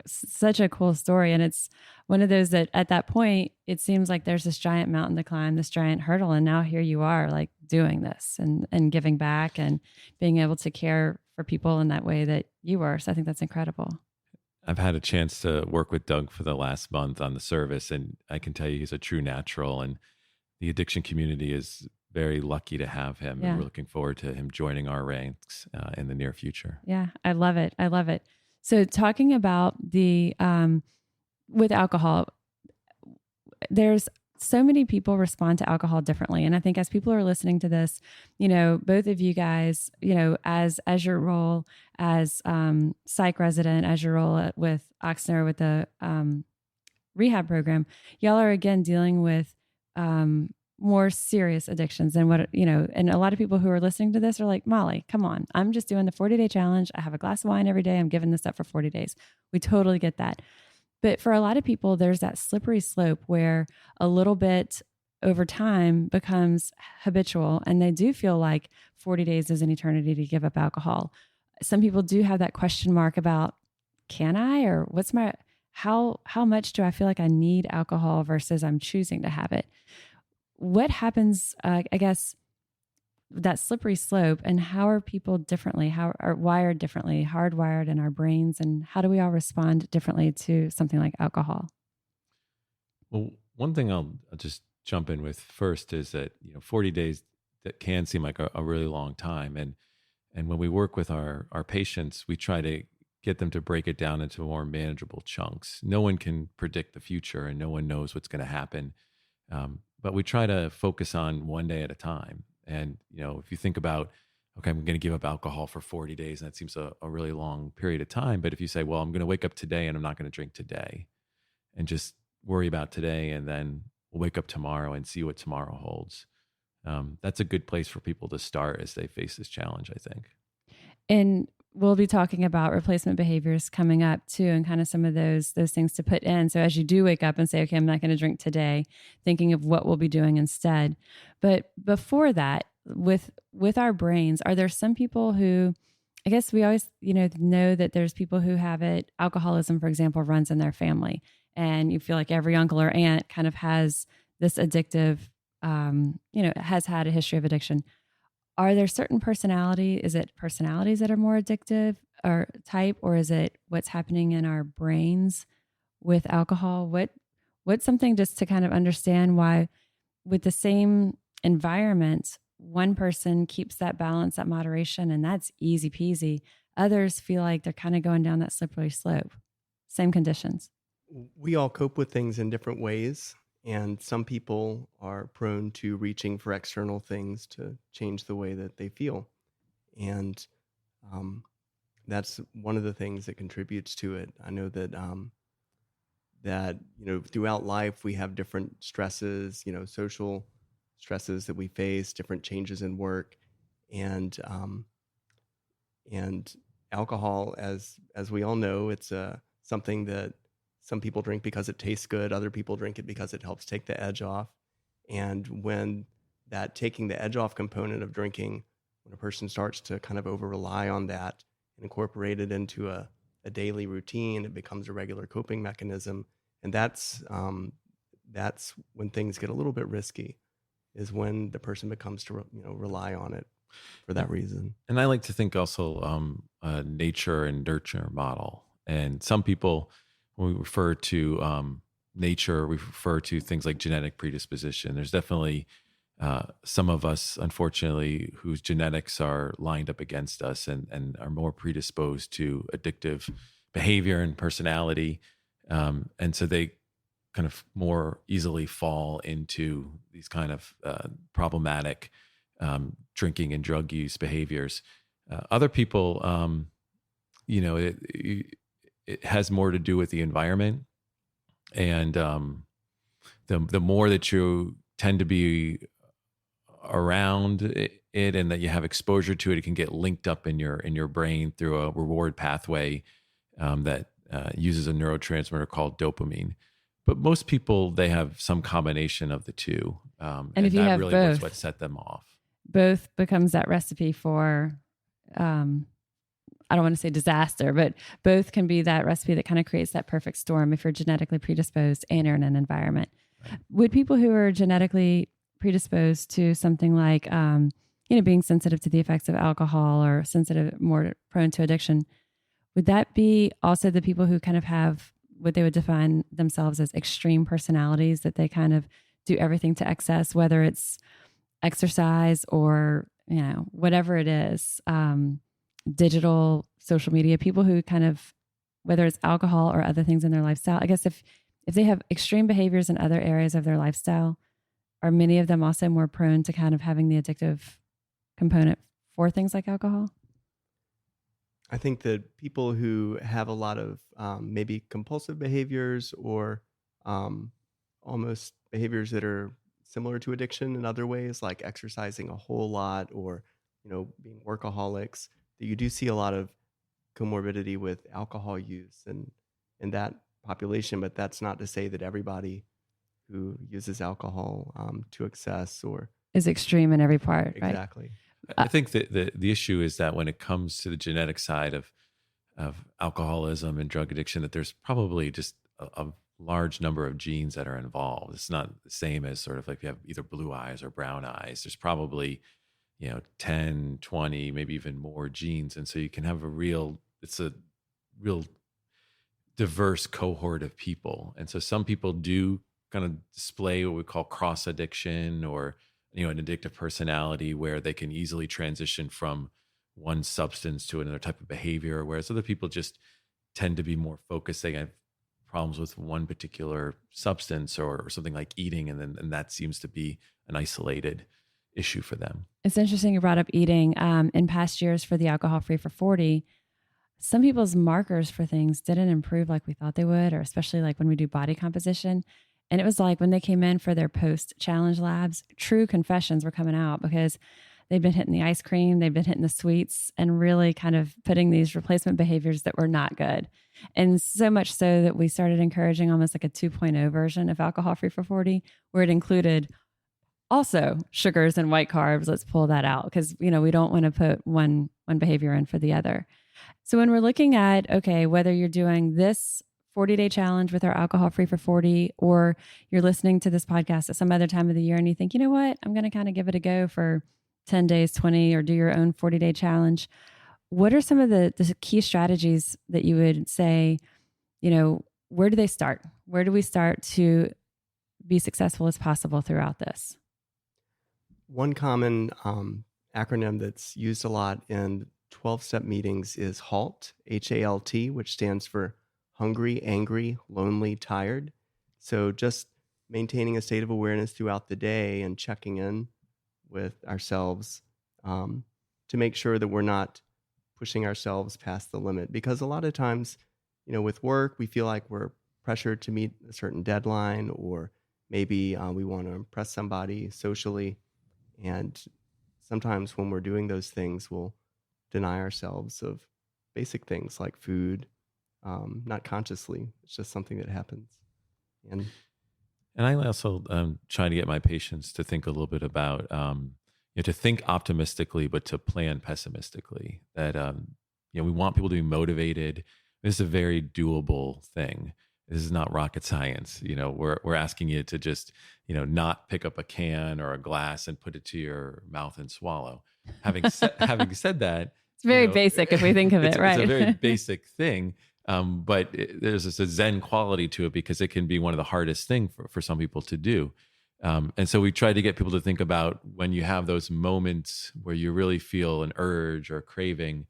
such a cool story. And it's one of those that at that point, it seems like there's this giant mountain to climb, this giant hurdle. And now here you are, like doing this and giving back and being able to care for people in that way that you were. So I think that's incredible. I've had a chance to work with Doug for the last month on the service, and I can tell you he's a true natural, and the addiction community is very lucky to have him. Yeah. And we're looking forward to him joining our ranks in the near future. Yeah, I love it. So talking about the, with alcohol, there's so many people respond to alcohol differently. And I think as people are listening to this, both of you guys, as your role as psych resident, as your role with Ochsner with the rehab program, y'all are again dealing with more serious addictions than what, and a lot of people who are listening to this are like, Molly, come on, I'm just doing the 40-day challenge. I have a glass of wine every day. I'm giving this up for 40 days. We totally get that. But for a lot of people, there's that slippery slope where a little bit over time becomes habitual, and they do feel like 40 days is an eternity to give up alcohol. Some people do have that question mark about, can I, or what's my, how much do I feel like I need alcohol versus I'm choosing to have it? What happens, I guess, that slippery slope, and how are people differently, how are wired differently, hardwired in our brains, and how do we all respond differently to something like alcohol? Well, one thing I'll just jump in with first is that 40 days, that can seem like a really long time, and when we work with our patients, we try to get them to break it down into more manageable chunks. No one can predict the future, and no one knows what's going to happen, but we try to focus on one day at a time. And, if you think about, okay, I'm going to give up alcohol for 40 days, and that seems a really long period of time. But if you say, well, I'm going to wake up today and I'm not going to drink today, and just worry about today, and then we'll wake up tomorrow and see what tomorrow holds. That's a good place for people to start as they face this challenge, I think. And we'll be talking about replacement behaviors coming up too, and kind of some of those things to put in. So as you do wake up and say, okay, I'm not going to drink today, thinking of what we'll be doing instead. But before that, with our brains, are there some people who I guess we always, know that there's people who have it. Alcoholism, for example, runs in their family, and you feel like every uncle or aunt kind of has this addictive, has had a history of addiction. Are there certain is it personalities that are more addictive or type, or is it what's happening in our brains with alcohol? What's something just to kind of understand why with the same environment, one person keeps that balance, that moderation, and that's easy peasy. Others feel like they're kind of going down that slippery slope. Same conditions. We all cope with things in different ways, and some people are prone to reaching for external things to change the way that they feel. And that's one of the things that contributes to it. I know that throughout life we have different stresses, social stresses that we face, different changes in work, and alcohol, as we all know, it's something that some people drink because it tastes good, other people drink it because it helps take the edge off. And when that taking the edge off component of drinking, when a person starts to kind of over rely on that and incorporate it into a daily routine, it becomes a regular coping mechanism. And that's when things get a little bit risky, is when the person becomes to rely on it for that reason. And I like to think also a nature and nurture model. And some people, when we refer to nature, we refer to things like genetic predisposition. There's definitely some of us, unfortunately, whose genetics are lined up against us and are more predisposed to addictive behavior and personality. And so they kind of more easily fall into these kind of problematic drinking and drug use behaviors. Other people, it has more to do with the environment, and the more that you tend to be around it and that you have exposure to it, it can get linked up in your brain through a reward pathway that uses a neurotransmitter called dopamine. But most people, they have some combination of the two. And if you that have really both, was what set them off. Both becomes that recipe for, I don't want to say disaster, but both can be that recipe that kind of creates that perfect storm if you're genetically predisposed and you're in an environment. Right. Would people who are genetically predisposed to something like, being sensitive to the effects of alcohol or sensitive, more prone to addiction, would that be also the people who kind of have what they would define themselves as extreme personalities, that they kind of do everything to excess, whether it's exercise or, whatever it is, digital, social media, people who kind of, whether it's alcohol or other things in their lifestyle, I guess if they have extreme behaviors in other areas of their lifestyle, are many of them also more prone to kind of having the addictive component for things like alcohol? I think that people who have a lot of maybe compulsive behaviors or almost behaviors that are similar to addiction in other ways, like exercising a whole lot or, being workaholics, that you do see a lot of comorbidity with alcohol use and in that population. But that's not to say that everybody who uses alcohol to excess or is extreme in every part. Exactly. Right? I think that the issue is that when it comes to the genetic side of alcoholism and drug addiction, that there's probably just a large number of genes that are involved. It's not the same as sort of like you have either blue eyes or brown eyes. There's probably, 10, 20, maybe even more genes. And so you can have it's a real diverse cohort of people. And so some people do kind of display what we call cross addiction or an addictive personality, where they can easily transition from one substance to another type of behavior, whereas other people just tend to be more focused. They have problems with one particular substance or something like eating, and that seems to be an isolated issue for them. It's interesting you brought up eating. In past years for the Alcohol Free for 40, some people's markers for things didn't improve like we thought they would, or especially like when we do body composition. And it was like when they came in for their post-challenge labs, true confessions were coming out because they'd been hitting the ice cream, they've been hitting the sweets, and really kind of putting these replacement behaviors that were not good. And so much so that we started encouraging almost like a 2.0 version of Alcohol Free for 40, where it included also sugars and white carbs. Let's pull that out because, we don't want to put one one behavior and for the other. So when we're looking at, okay, whether you're doing this 40-day challenge with our Alcohol Free for 40, or you're listening to this podcast at some other time of the year and you think, you know what, I'm going to kind of give it a go for 10 days, 20, or do your own 40-day challenge. What are some of the key strategies that you would say, where do they start? Where do we start to be successful as possible throughout this? One common acronym that's used a lot in 12-step meetings is HALT, H-A-L-T, which stands for hungry, angry, lonely, tired. So just maintaining a state of awareness throughout the day and checking in with ourselves to make sure that we're not pushing ourselves past the limit. Because a lot of times, with work, we feel like we're pressured to meet a certain deadline, or maybe we want to impress somebody socially. And sometimes when we're doing those things, we'll deny ourselves of basic things like food, not consciously. It's just something that happens. And I also try to get my patients to think a little bit about, to think optimistically, but to plan pessimistically. That, we want people to be motivated. This is a very doable thing. This is not rocket science. We're asking you to just, not pick up a can or a glass and put it to your mouth and swallow. Having said that, it's very basic if we think of it, right? It's a very basic thing. But there's this a Zen quality to it because it can be one of the hardest things for some people to do. And so we try to get people to think about when you have those moments where you really feel an urge or a craving,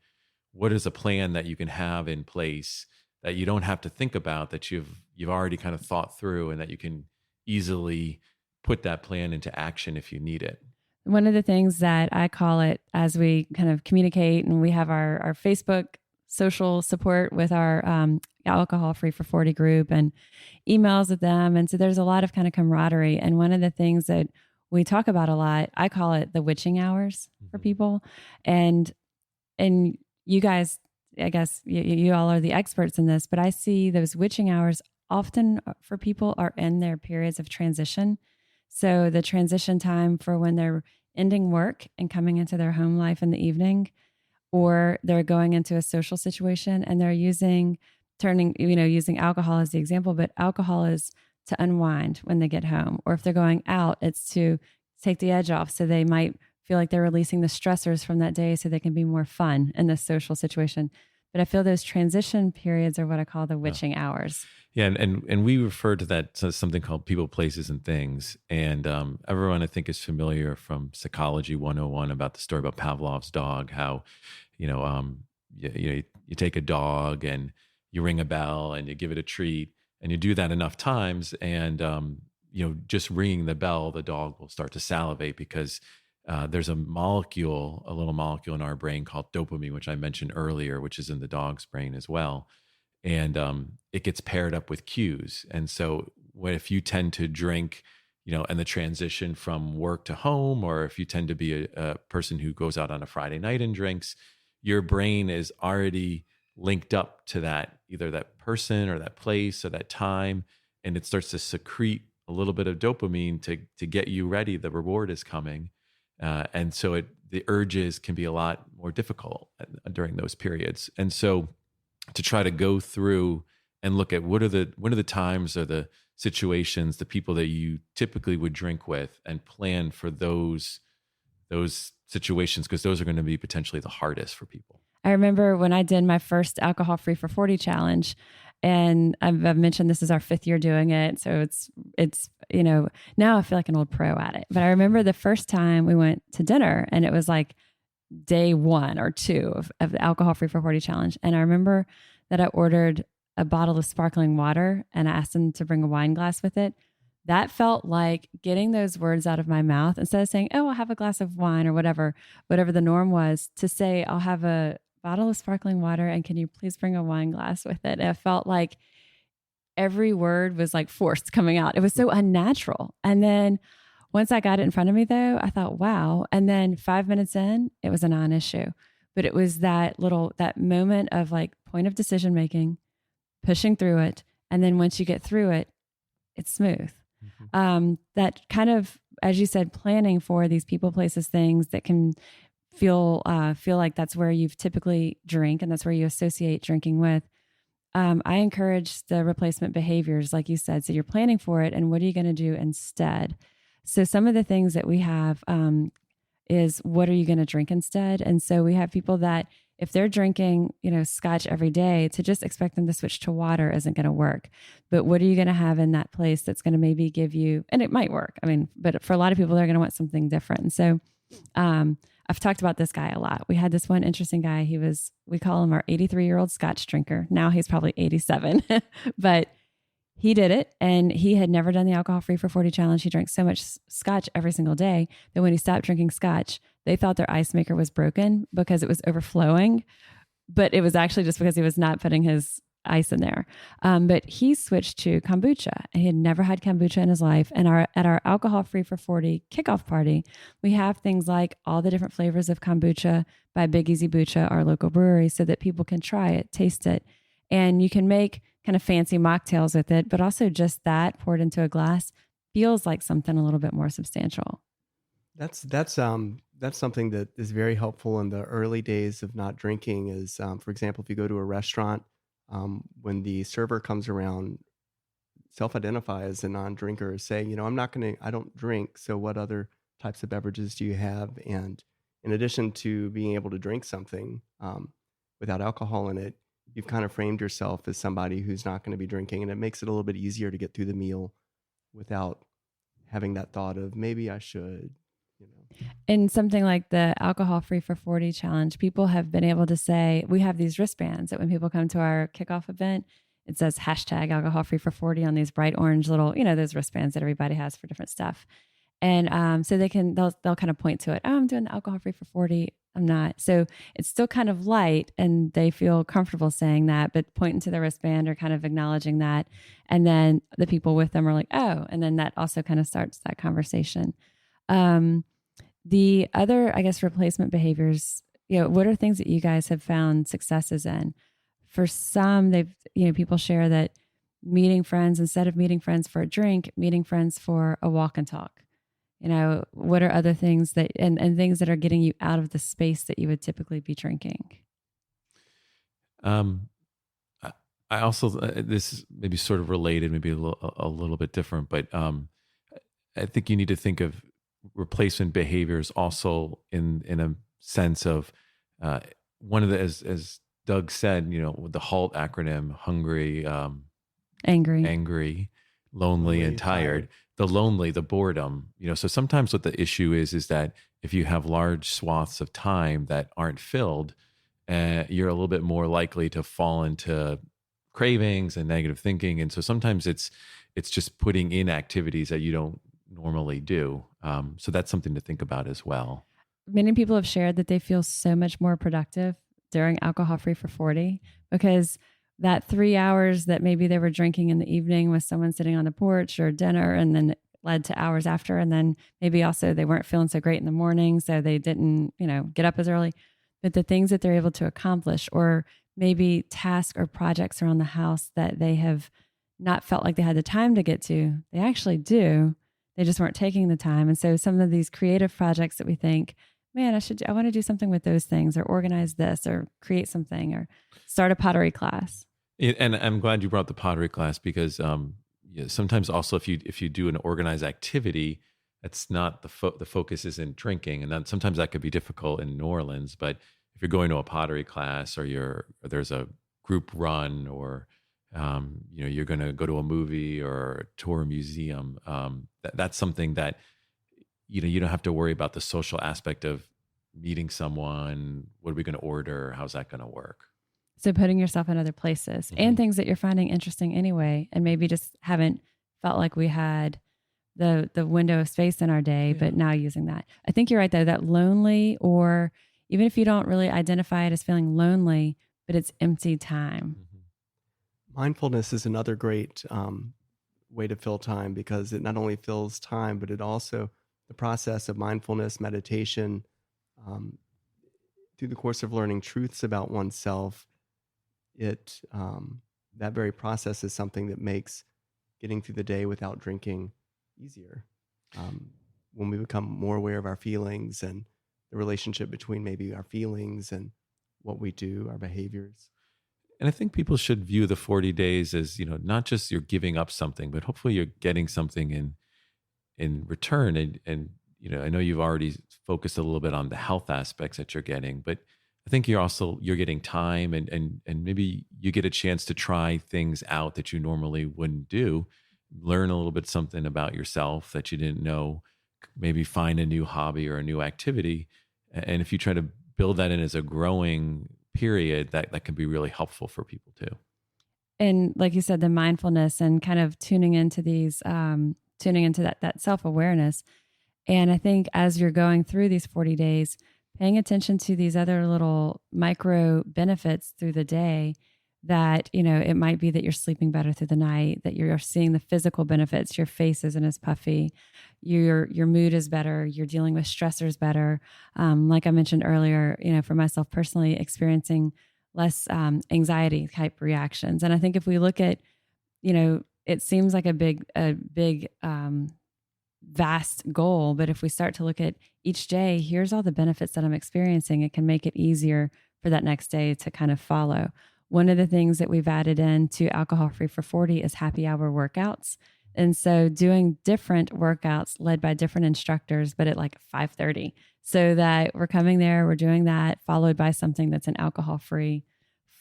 what is a plan that you can have in place that you don't have to think about, that you've already kind of thought through, and that you can easily put that plan into action if you need it. One of the things that I call it as we kind of communicate, and we have our Facebook social support with our Alcohol Free for 40 group and emails with them. And so there's a lot of kind of camaraderie. And one of the things that we talk about a lot, I call it the witching hours for people. And you guys, I guess you all are the experts in this, but I see those witching hours often for people are in their periods of transition. So the transition time for when they're ending work and coming into their home life in the evening, or they're going into a social situation and they're using alcohol as the example, but alcohol is to unwind when they get home. Or if they're going out, it's to take the edge off. So they might feel like they're releasing the stressors from that day so they can be more fun in this social situation. But I feel those transition periods are what I call the witching hours. Yeah, and we refer to that to something called people, places, and things. And everyone, I think, is familiar from Psychology 101 about the story about Pavlov's dog, how, you take a dog and you ring a bell and you give it a treat, and you do that enough times, and, just ringing the bell, the dog will start to salivate because there's a little molecule in our brain called dopamine, which I mentioned earlier, which is in the dog's brain as well. And it gets paired up with cues. And so if you tend to drink, and the transition from work to home, or if you tend to be a person who goes out on a Friday night and drinks, your brain is already linked up to that, either that person or that place or that time. And it starts to secrete a little bit of dopamine to get you ready. The reward is coming. And so the urges can be a lot more difficult during those periods. And so to try to go through and look at what are the times or the situations, the people that you typically would drink with, and plan for those situations, because those are going to be potentially the hardest for people. I remember when I did my first Alcohol Free for 40 challenge, and I've mentioned this is our 5th year doing it. So it's now I feel like an old pro at it. But I remember the first time we went to dinner, and it was like day 1 or 2 of the Alcohol Free for 40 challenge. And I remember that I ordered a bottle of sparkling water, and I asked them to bring a wine glass with it. That felt like getting those words out of my mouth, instead of saying, oh, I'll have a glass of wine or whatever the norm was, to say, I'll have a bottle of sparkling water, and can you please bring a wine glass with it? And it felt like every word was like forced coming out. It was so unnatural. And then once I got it in front of me, though, I thought, wow. And then 5 minutes in, it was a non-issue. But it was that moment of like point of decision making, pushing through it. And then once you get through it, it's smooth. Mm-hmm. That kind of, as you said, planning for these people, places, things that can feel like that's where you've typically drink and that's where you associate drinking with, I encourage the replacement behaviors, like you said. So you're planning for it, and what are you going to do instead? So some of the things that we have is, what are you going to drink instead? And so we have people that if they're drinking, scotch every day, to just expect them to switch to water isn't going to work. But what are you going to have in that place that's going to maybe give you, and it might work. I mean, but for a lot of people, they're going to want something different. And so I've talked about this guy a lot. We had this one interesting guy. We call him our 83-year-old scotch drinker. Now he's probably 87, but he did it, and he had never done the alcohol free for 40 challenge. He drank so much scotch every single day that when he stopped drinking scotch, they thought their ice maker was broken because it was overflowing, but it was actually just because he was not putting his ice in there. But he switched to kombucha, and he had never had kombucha in his life. And at our alcohol free for 40 kickoff party, we have things like all the different flavors of kombucha by Big Easy Bucha, our local brewery, so that people can try it, taste it. And you can make kind of fancy mocktails with it, but also just that poured into a glass feels like something a little bit more substantial. That's something that is very helpful in the early days of not drinking. Is for example, if you go to a restaurant, when the server comes around, self-identify as a non-drinker, say, I don't drink. So what other types of beverages do you have? And in addition to being able to drink something without alcohol in it, you've kind of framed yourself as somebody who's not going to be drinking, and it makes it a little bit easier to get through the meal without having that thought of maybe I should. In something like the alcohol free for 40 challenge, people have been able to say, we have these wristbands that when people come to our kickoff event, it says hashtag alcohol free for 40 on these bright orange little, those wristbands that everybody has for different stuff. And so they'll kind of point to it. Oh, I'm doing the alcohol free for 40. I'm not. So it's still kind of light, and they feel comfortable saying that, but pointing to the wristband or kind of acknowledging that. And then the people with them are like, oh, and then that also kind of starts that conversation. The other, I guess, replacement behaviors, what are things that you guys have found successes in? For some, people share that meeting friends, instead of meeting friends for a drink, meeting friends for a walk and talk. What are other things that, and things that are getting you out of the space that you would typically be drinking? I also, this is maybe sort of related, maybe a little bit different, but I think you need to think of replacement behaviors also in a sense of one of the, as Doug said, with the HALT acronym, hungry, angry, lonely, and tired. The lonely, the boredom, so sometimes what the issue is that if you have large swaths of time that aren't filled, you're a little bit more likely to fall into cravings and negative thinking. And so sometimes it's just putting in activities that you don't normally do. So that's something to think about as well. Many people have shared that they feel so much more productive during alcohol free for 40 because that 3 hours that maybe they were drinking in the evening with someone sitting on the porch or dinner, and then it led to hours after. And then maybe also they weren't feeling so great in the morning, so they didn't, get up as early. But the things that they're able to accomplish, or maybe tasks or projects around the house that they have not felt like they had the time to get to, they actually do. They just weren't taking the time. And so some of these creative projects that we think, man, I want to do something with those things, or organize this, or create something, or start a pottery class. And I'm glad you brought the pottery class because sometimes also if you do an organized activity, that's not the focus isn't drinking, and then sometimes that could be difficult in New Orleans. But if you're going to a pottery class, or there's a group run, or you're going to go to a movie or tour a museum, that's something that you don't have to worry about the social aspect of meeting someone. What are we going to order? How's that going to work? So putting yourself in other places and things that you're finding interesting anyway, and maybe just haven't felt like we had the window of space in our day, but now using that. I think you're right though, that lonely, or even if you don't really identify it as feeling lonely, but it's empty time. Mindfulness is another great way to fill time, because it not only fills time, but it also, the process of mindfulness, meditation, through the course of learning truths about oneself, that very process is something that makes getting through the day without drinking easier. When we become more aware of our feelings and the relationship between maybe our feelings and what we do, our behaviors. And I think people should view the 40 days as, not just you're giving up something, but hopefully you're getting something in return. And I know you've already focused a little bit on the health aspects that you're getting, but I think you're getting time and maybe you get a chance to try things out that you normally wouldn't do, learn a little bit something about yourself that you didn't know, maybe find a new hobby or a new activity. And if you try to build that in as a growing period, that can be really helpful for people too. And like you said, the mindfulness and kind of tuning into that self-awareness. And I think as you're going through these 40 days, paying attention to these other little micro benefits through the day, that, it might be that you're sleeping better through the night, that you're seeing the physical benefits, your face isn't as puffy, your mood is better, you're dealing with stressors better. Like I mentioned earlier, for myself personally, experiencing less anxiety type reactions. And I think if we look at, it seems like a big vast goal, but if we start to look at each day, here's all the benefits that I'm experiencing, it can make it easier for that next day to kind of follow. One of the things that we've added into Alcohol Free for 40 is happy hour workouts. And so doing different workouts led by different instructors, but at like 5:30, so that we're coming there, we're doing that, followed by something that's an alcohol-free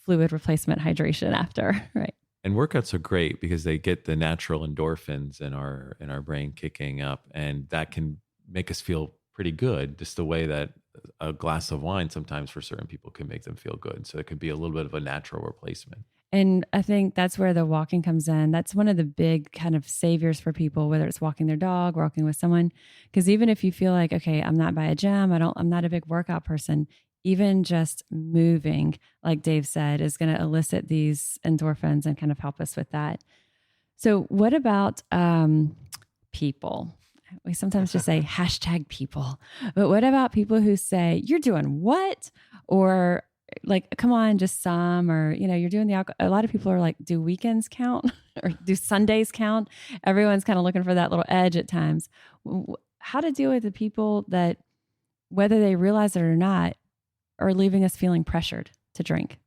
fluid replacement hydration after, right? And workouts are great because they get the natural endorphins in our brain kicking up, and that can make us feel pretty good, just the way that a glass of wine sometimes for certain people can make them feel good. So it could be a little bit of a natural replacement. And I think that's where the walking comes in. That's one of the big kind of saviors for people, whether it's walking their dog, walking with someone. Because even if you feel like, okay, I'm not by a gym, I'm not a big workout person, even just moving, like Dave said, is going to elicit these endorphins and kind of help us with that. So what about people? We sometimes just say #people, but what about people who say, you're doing what? Or like, come on, just some, or, you're doing the alcohol. A lot of people are like, do weekends count or do Sundays count? Everyone's kind of looking for that little edge at times. How to deal with the people that, whether they realize it or not, are leaving us feeling pressured to drink?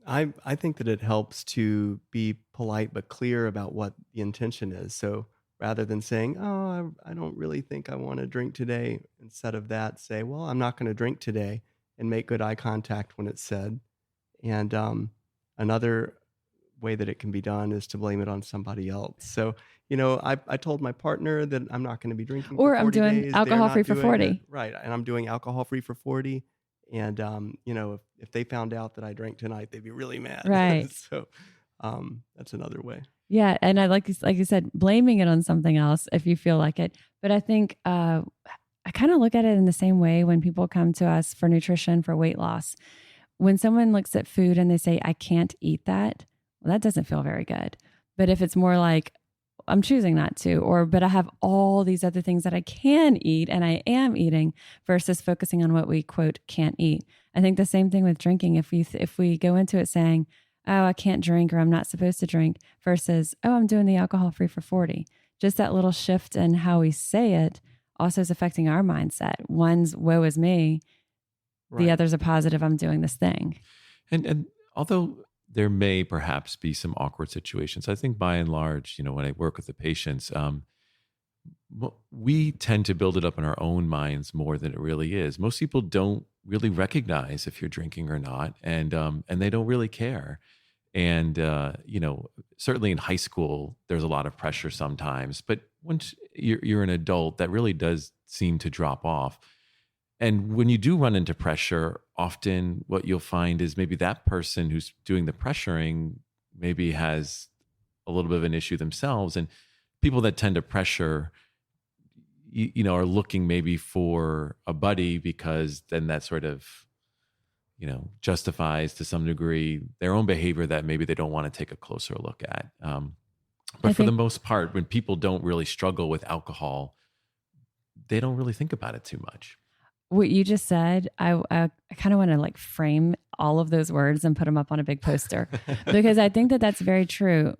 I think that it helps to be polite but clear about what the intention is. So rather than saying, oh, I don't really think I want to drink today, instead of that, say, well, I'm not going to drink today, and make good eye contact when it's said. And another way that it can be done is to blame it on somebody else. So, I told my partner that I'm not going to be drinking for 40 I'm doing days. alcohol free for 40. It. Right. And I'm doing alcohol free for 40. And, if they found out that I drank tonight, they'd be really mad. Right. So that's another way. Yeah. And I like you said, blaming it on something else if you feel like it. But I think I kind of look at it in the same way when people come to us for nutrition, for weight loss. When someone looks at food and they say, I can't eat that, well, that doesn't feel very good. But if it's more like, I'm choosing not to, but I have all these other things that I can eat and I am eating, versus focusing on what we quote can't eat. I think the same thing with drinking. If we go into it saying, oh, I can't drink, or I'm not supposed to drink, versus, oh, I'm doing the alcohol free for 40. Just that little shift in how we say it also is affecting our mindset. One's woe is me. Right. The other's a positive, I'm doing this thing. And although there may perhaps be some awkward situations, I think by and large, when I work with the patients, we tend to build it up in our own minds more than it really is. Most people don't really recognize if you're drinking or not, and they don't really care. And certainly in high school, there's a lot of pressure sometimes, but once you're an adult, that really does seem to drop off. And when you do run into pressure, often what you'll find is maybe that person who's doing the pressuring maybe has a little bit of an issue themselves. And people that tend to pressure, are looking maybe for a buddy, because then that sort of, justifies to some degree their own behavior that maybe they don't want to take a closer look at. But for the most part, when people don't really struggle with alcohol, they don't really think about it too much. What you just said, I kind of want to frame all of those words and put them up on a big poster, because I think that that's very true.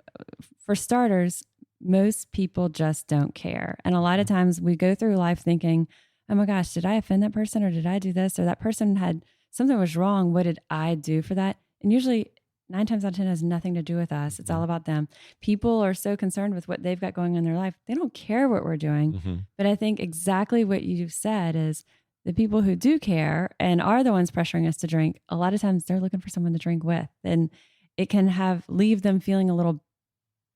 For starters, most people just don't care. And a lot of times we go through life thinking, oh my gosh, did I offend that person, or did I do this, or that person had something was wrong? What did I do for that? And usually 9 times out of 10 has nothing to do with us. It's all about them. People are so concerned with what they've got going on in their life. They don't care what we're doing. But I think exactly what you said is the people who do care and are the ones pressuring us to drink, a lot of times they're looking for someone to drink with. And it can leave them feeling a little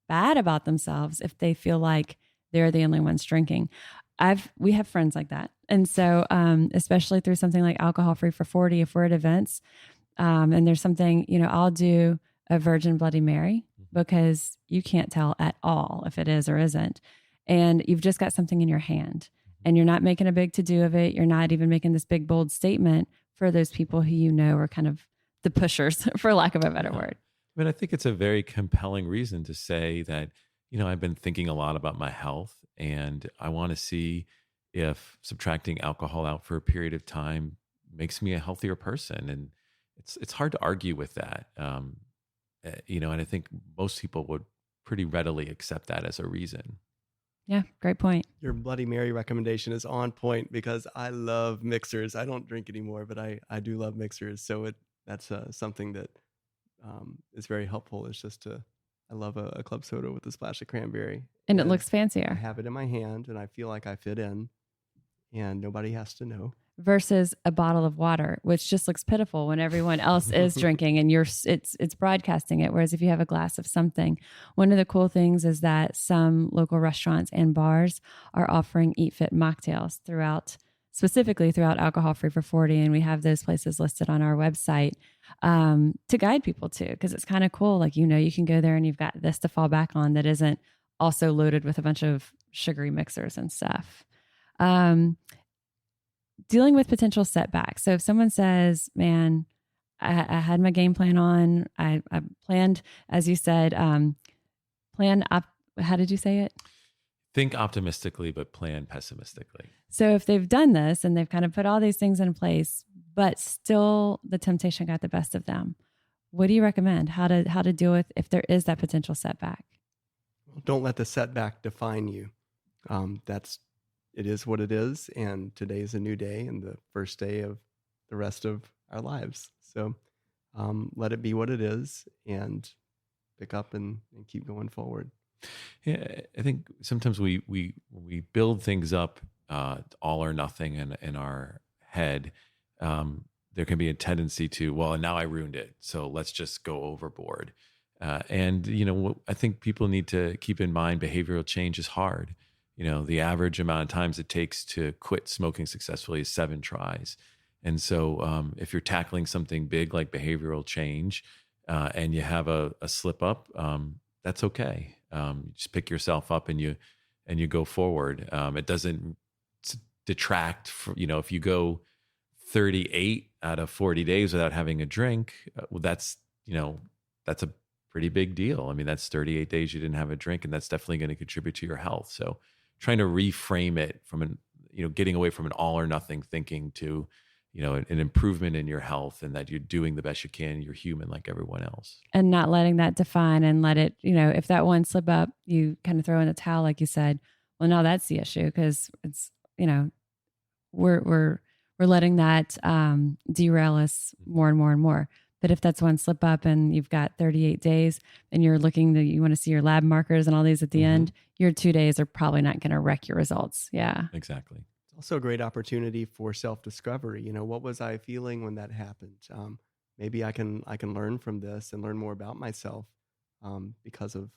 bad about themselves if they feel like they're the only ones drinking. We have friends like that. And so, especially through something like Alcohol Free for 40, if we're at events, and there's something, I'll do a Virgin Bloody Mary because you can't tell at all if it is or isn't. And you've just got something in your hand and you're not making a big to-do of it. You're not even making this big, bold statement for those people who are kind of the pushers, for lack of a better word. I mean, I think it's a very compelling reason to say that, I've been thinking a lot about my health and I want to see if subtracting alcohol out for a period of time makes me a healthier person. And it's hard to argue with that. And I think most people would pretty readily accept that as a reason. Yeah, great point. Your Bloody Mary recommendation is on point because I love mixers. I don't drink anymore, but I do love mixers. So that's something that is very helpful. It's just I love a club soda with a splash of cranberry. And it looks fancier. I have it in my hand and I feel like I fit in and nobody has to know. Versus a bottle of water, which just looks pitiful when everyone else is drinking and it's broadcasting it. Whereas if you have a glass of something, one of the cool things is that some local restaurants and bars are offering Eat Fit mocktails specifically throughout Alcohol Free for 40. And we have those places listed on our website to guide people to, because it's kind of cool. Like, you can go there and you've got this to fall back on that isn't also loaded with a bunch of sugary mixers and stuff. Dealing with potential setbacks. So if someone says, man, I had my game plan on, I planned, as you said, how did you say it? Think optimistically, but plan pessimistically. So if they've done this and they've kind of put all these things in place, but still the temptation got the best of them, what do you recommend? How to deal with if there is that potential setback? Don't let the setback define you. It is what it is, and today is a new day and the first day of the rest of our lives. So let it be what it is and pick up and keep going forward. Yeah, I think sometimes we build things up all or nothing in our head. There can be a tendency to, well, now I ruined it, so let's just go overboard. And I think people need to keep in mind behavioral change is hard. The average amount of times it takes to quit smoking successfully is 7 tries. And so if you're tackling something big like behavioral change and you have a slip up, that's okay. You just pick yourself up and you go forward. It doesn't detract from, if you go 38 out of 40 days without having a drink, well, that's a pretty big deal. I mean, that's 38 days you didn't have a drink, and that's definitely going to contribute to your health. So trying to reframe it from getting away from an all or nothing thinking to, an improvement in your health and that you're doing the best you can. You're human like everyone else. And not letting that define and let it, if that one slip up, you kind of throw in the towel, like you said, well, now that's the issue because it's, we're letting that derail us more and more and more. But if that's one slip up and you've got 38 days and you want to see your lab markers and all these at the end, your 2 days are probably not going to wreck your results. Yeah, exactly. It's also a great opportunity for self-discovery. What was I feeling when that happened? Maybe I can learn from this and learn more about myself because of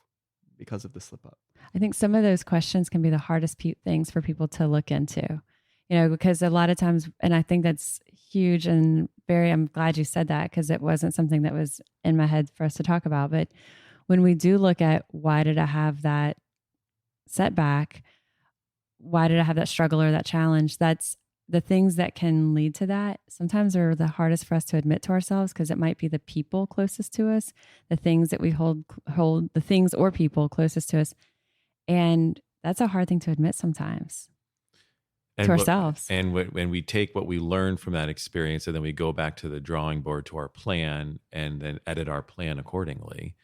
the slip up. I think some of those questions can be the hardest things for people to look into, because a lot of times, and I think that's huge and I'm glad you said that because it wasn't something that was in my head for us to talk about. But when we do look at why did I have that setback? Why did I have that struggle or that challenge? That's the things that can lead to that. Sometimes are the hardest for us to admit to ourselves because it might be the people closest to us, the things that we hold the things or people closest to us. And that's a hard thing to admit sometimes. To ourselves. And when we take what we learn from that experience and then we go back to the drawing board to our plan and then edit our plan accordingly,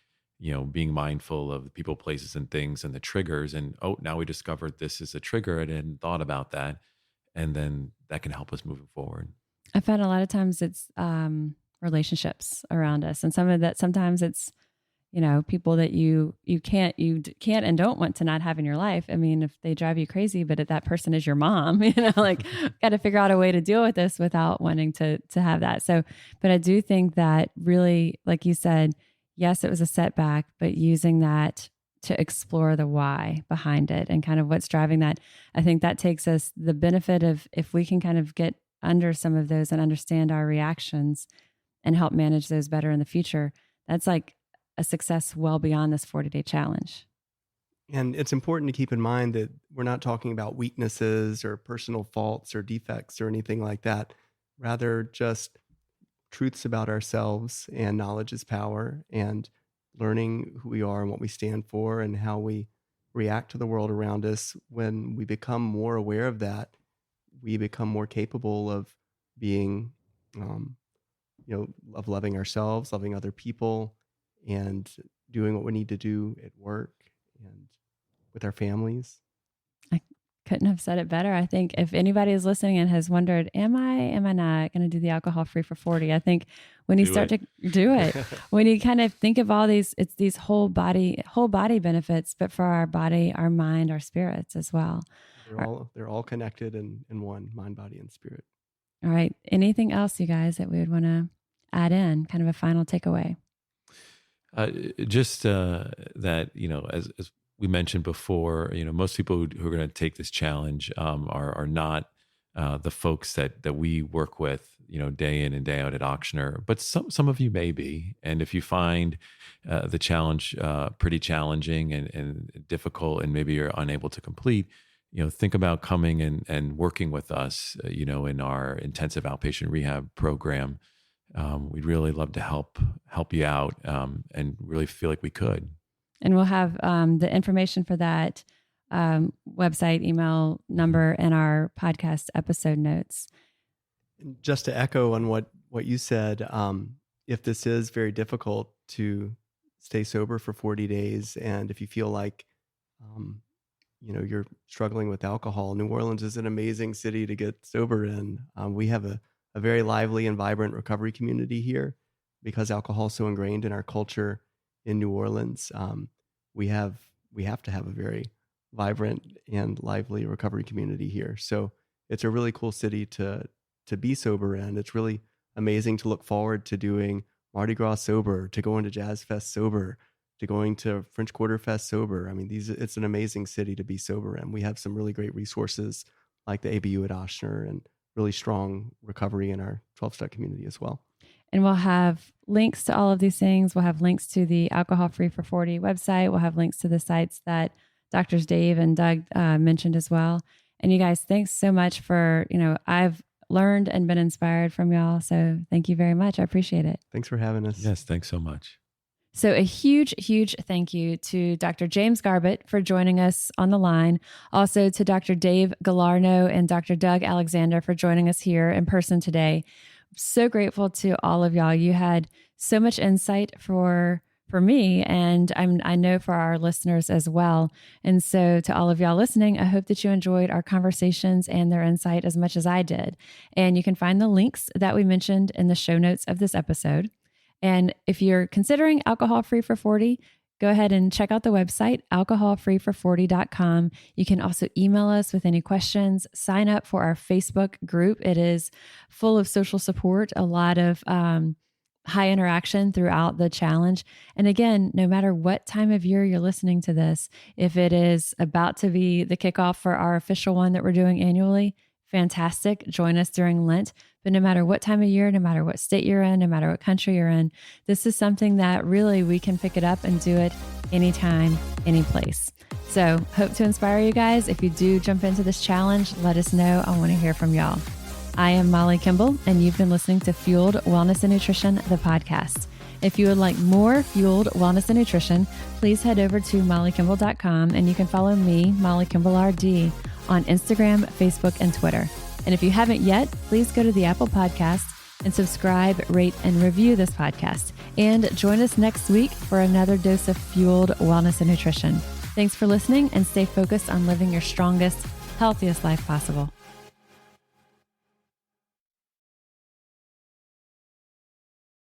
being mindful of the people, places, and things and the triggers. And, now we discovered this is a trigger. I hadn't thought about that. and then that can help us moving forward. I find a lot of times it's relationships around us, and sometimes it's, people that you can't and don't want to not have in your life. I mean, if they drive you crazy, but if that person is your mom, got to figure out a way to deal with this without wanting to have that. So, but I do think that really, like you said, yes, it was a setback, but using that to explore the why behind it and kind of what's driving that. I think that takes us the benefit of, if we can kind of get under some of those and understand our reactions and help manage those better in the future, that's like a success well beyond this 40-day challenge. And it's important to keep in mind that we're not talking about weaknesses or personal faults or defects or anything like that. Rather, just truths about ourselves, and knowledge is power, and learning who we are and what we stand for and how we react to the world around us. When we become more aware of that, we become more capable of being, of loving ourselves, loving other people, and doing what we need to do at work and with our families. I couldn't have said it better. I think if anybody is listening and has wondered, am I not going to do the alcohol free for 40? I think when you start to do it, when you kind of think of all these, it's these whole body benefits, but for our body, our mind, our spirits as well. They're all connected in one: mind, body, and spirit. All right. Anything else, you guys, that we would want to add in? Kind of a final takeaway. Just that, as we mentioned before, most people who are going to take this challenge are not the folks that we work with, day in and day out at Ochsner, but some of you may be. And if you find the challenge pretty challenging and difficult, and maybe you're unable to complete, think about coming and working with us, in our intensive outpatient rehab program. We'd really love to help you out and really feel like we could. And we'll have the information for that website, email, number, and our podcast episode notes. Just to echo on what you said, if this is very difficult to stay sober for 40 days, and if you feel like you're struggling with alcohol, New Orleans is an amazing city to get sober in. We have a very lively and vibrant recovery community here, because alcohol is so ingrained in our culture in New Orleans. We have to have a very vibrant and lively recovery community here. So it's a really cool city to be sober in. It's really amazing to look forward to doing Mardi Gras sober, to going to Jazz Fest sober, to going to French Quarter Fest sober. I mean, it's an amazing city to be sober in. We have some really great resources like the ABU at Ochsner, and really strong recovery in our 12-step community as well. And we'll have links to all of these things. We'll have links to the Alcohol Free for 40 website. We'll have links to the sites that Doctors Dave and Doug mentioned as well. And you guys, thanks so much for, I've learned and been inspired from y'all. So thank you very much. I appreciate it. Thanks for having us. Yes, thanks so much. So a huge, huge thank you to Dr. James Garbutt for joining us on the line. Also to Dr. Dave Galarneau and Dr. Doug Alexander for joining us here in person today. So grateful to all of y'all. You had so much insight for me, and I know for our listeners as well. And so to all of y'all listening, I hope that you enjoyed our conversations and their insight as much as I did. And you can find the links that we mentioned in the show notes of this episode. And if you're considering Alcohol Free for 40, go ahead and check out the website, alcoholfreefor40.com. You can also email us with any questions. Sign up for our Facebook group. It is full of social support, a lot of high interaction throughout the challenge. And again, no matter what time of year you're listening to this, if it is about to be the kickoff for our official one that we're doing annually, fantastic. Join us during Lent. But no matter what time of year, no matter what state you're in, no matter what country you're in, this is something that really we can pick it up and do it anytime, any place. So hope to inspire you guys. If you do jump into this challenge, let us know. I want to hear from y'all. I am Molly Kimball, and you've been listening to Fueled Wellness and Nutrition, the podcast. If you would like more Fueled Wellness and Nutrition, please head over to mollykimball.com, and you can follow me, Molly Kimball RD, on Instagram, Facebook, and Twitter. And if you haven't yet, please go to the Apple Podcast and subscribe, rate, and review this podcast. And join us next week for another dose of Fueled Wellness and Nutrition. Thanks for listening, and stay focused on living your strongest, healthiest life possible.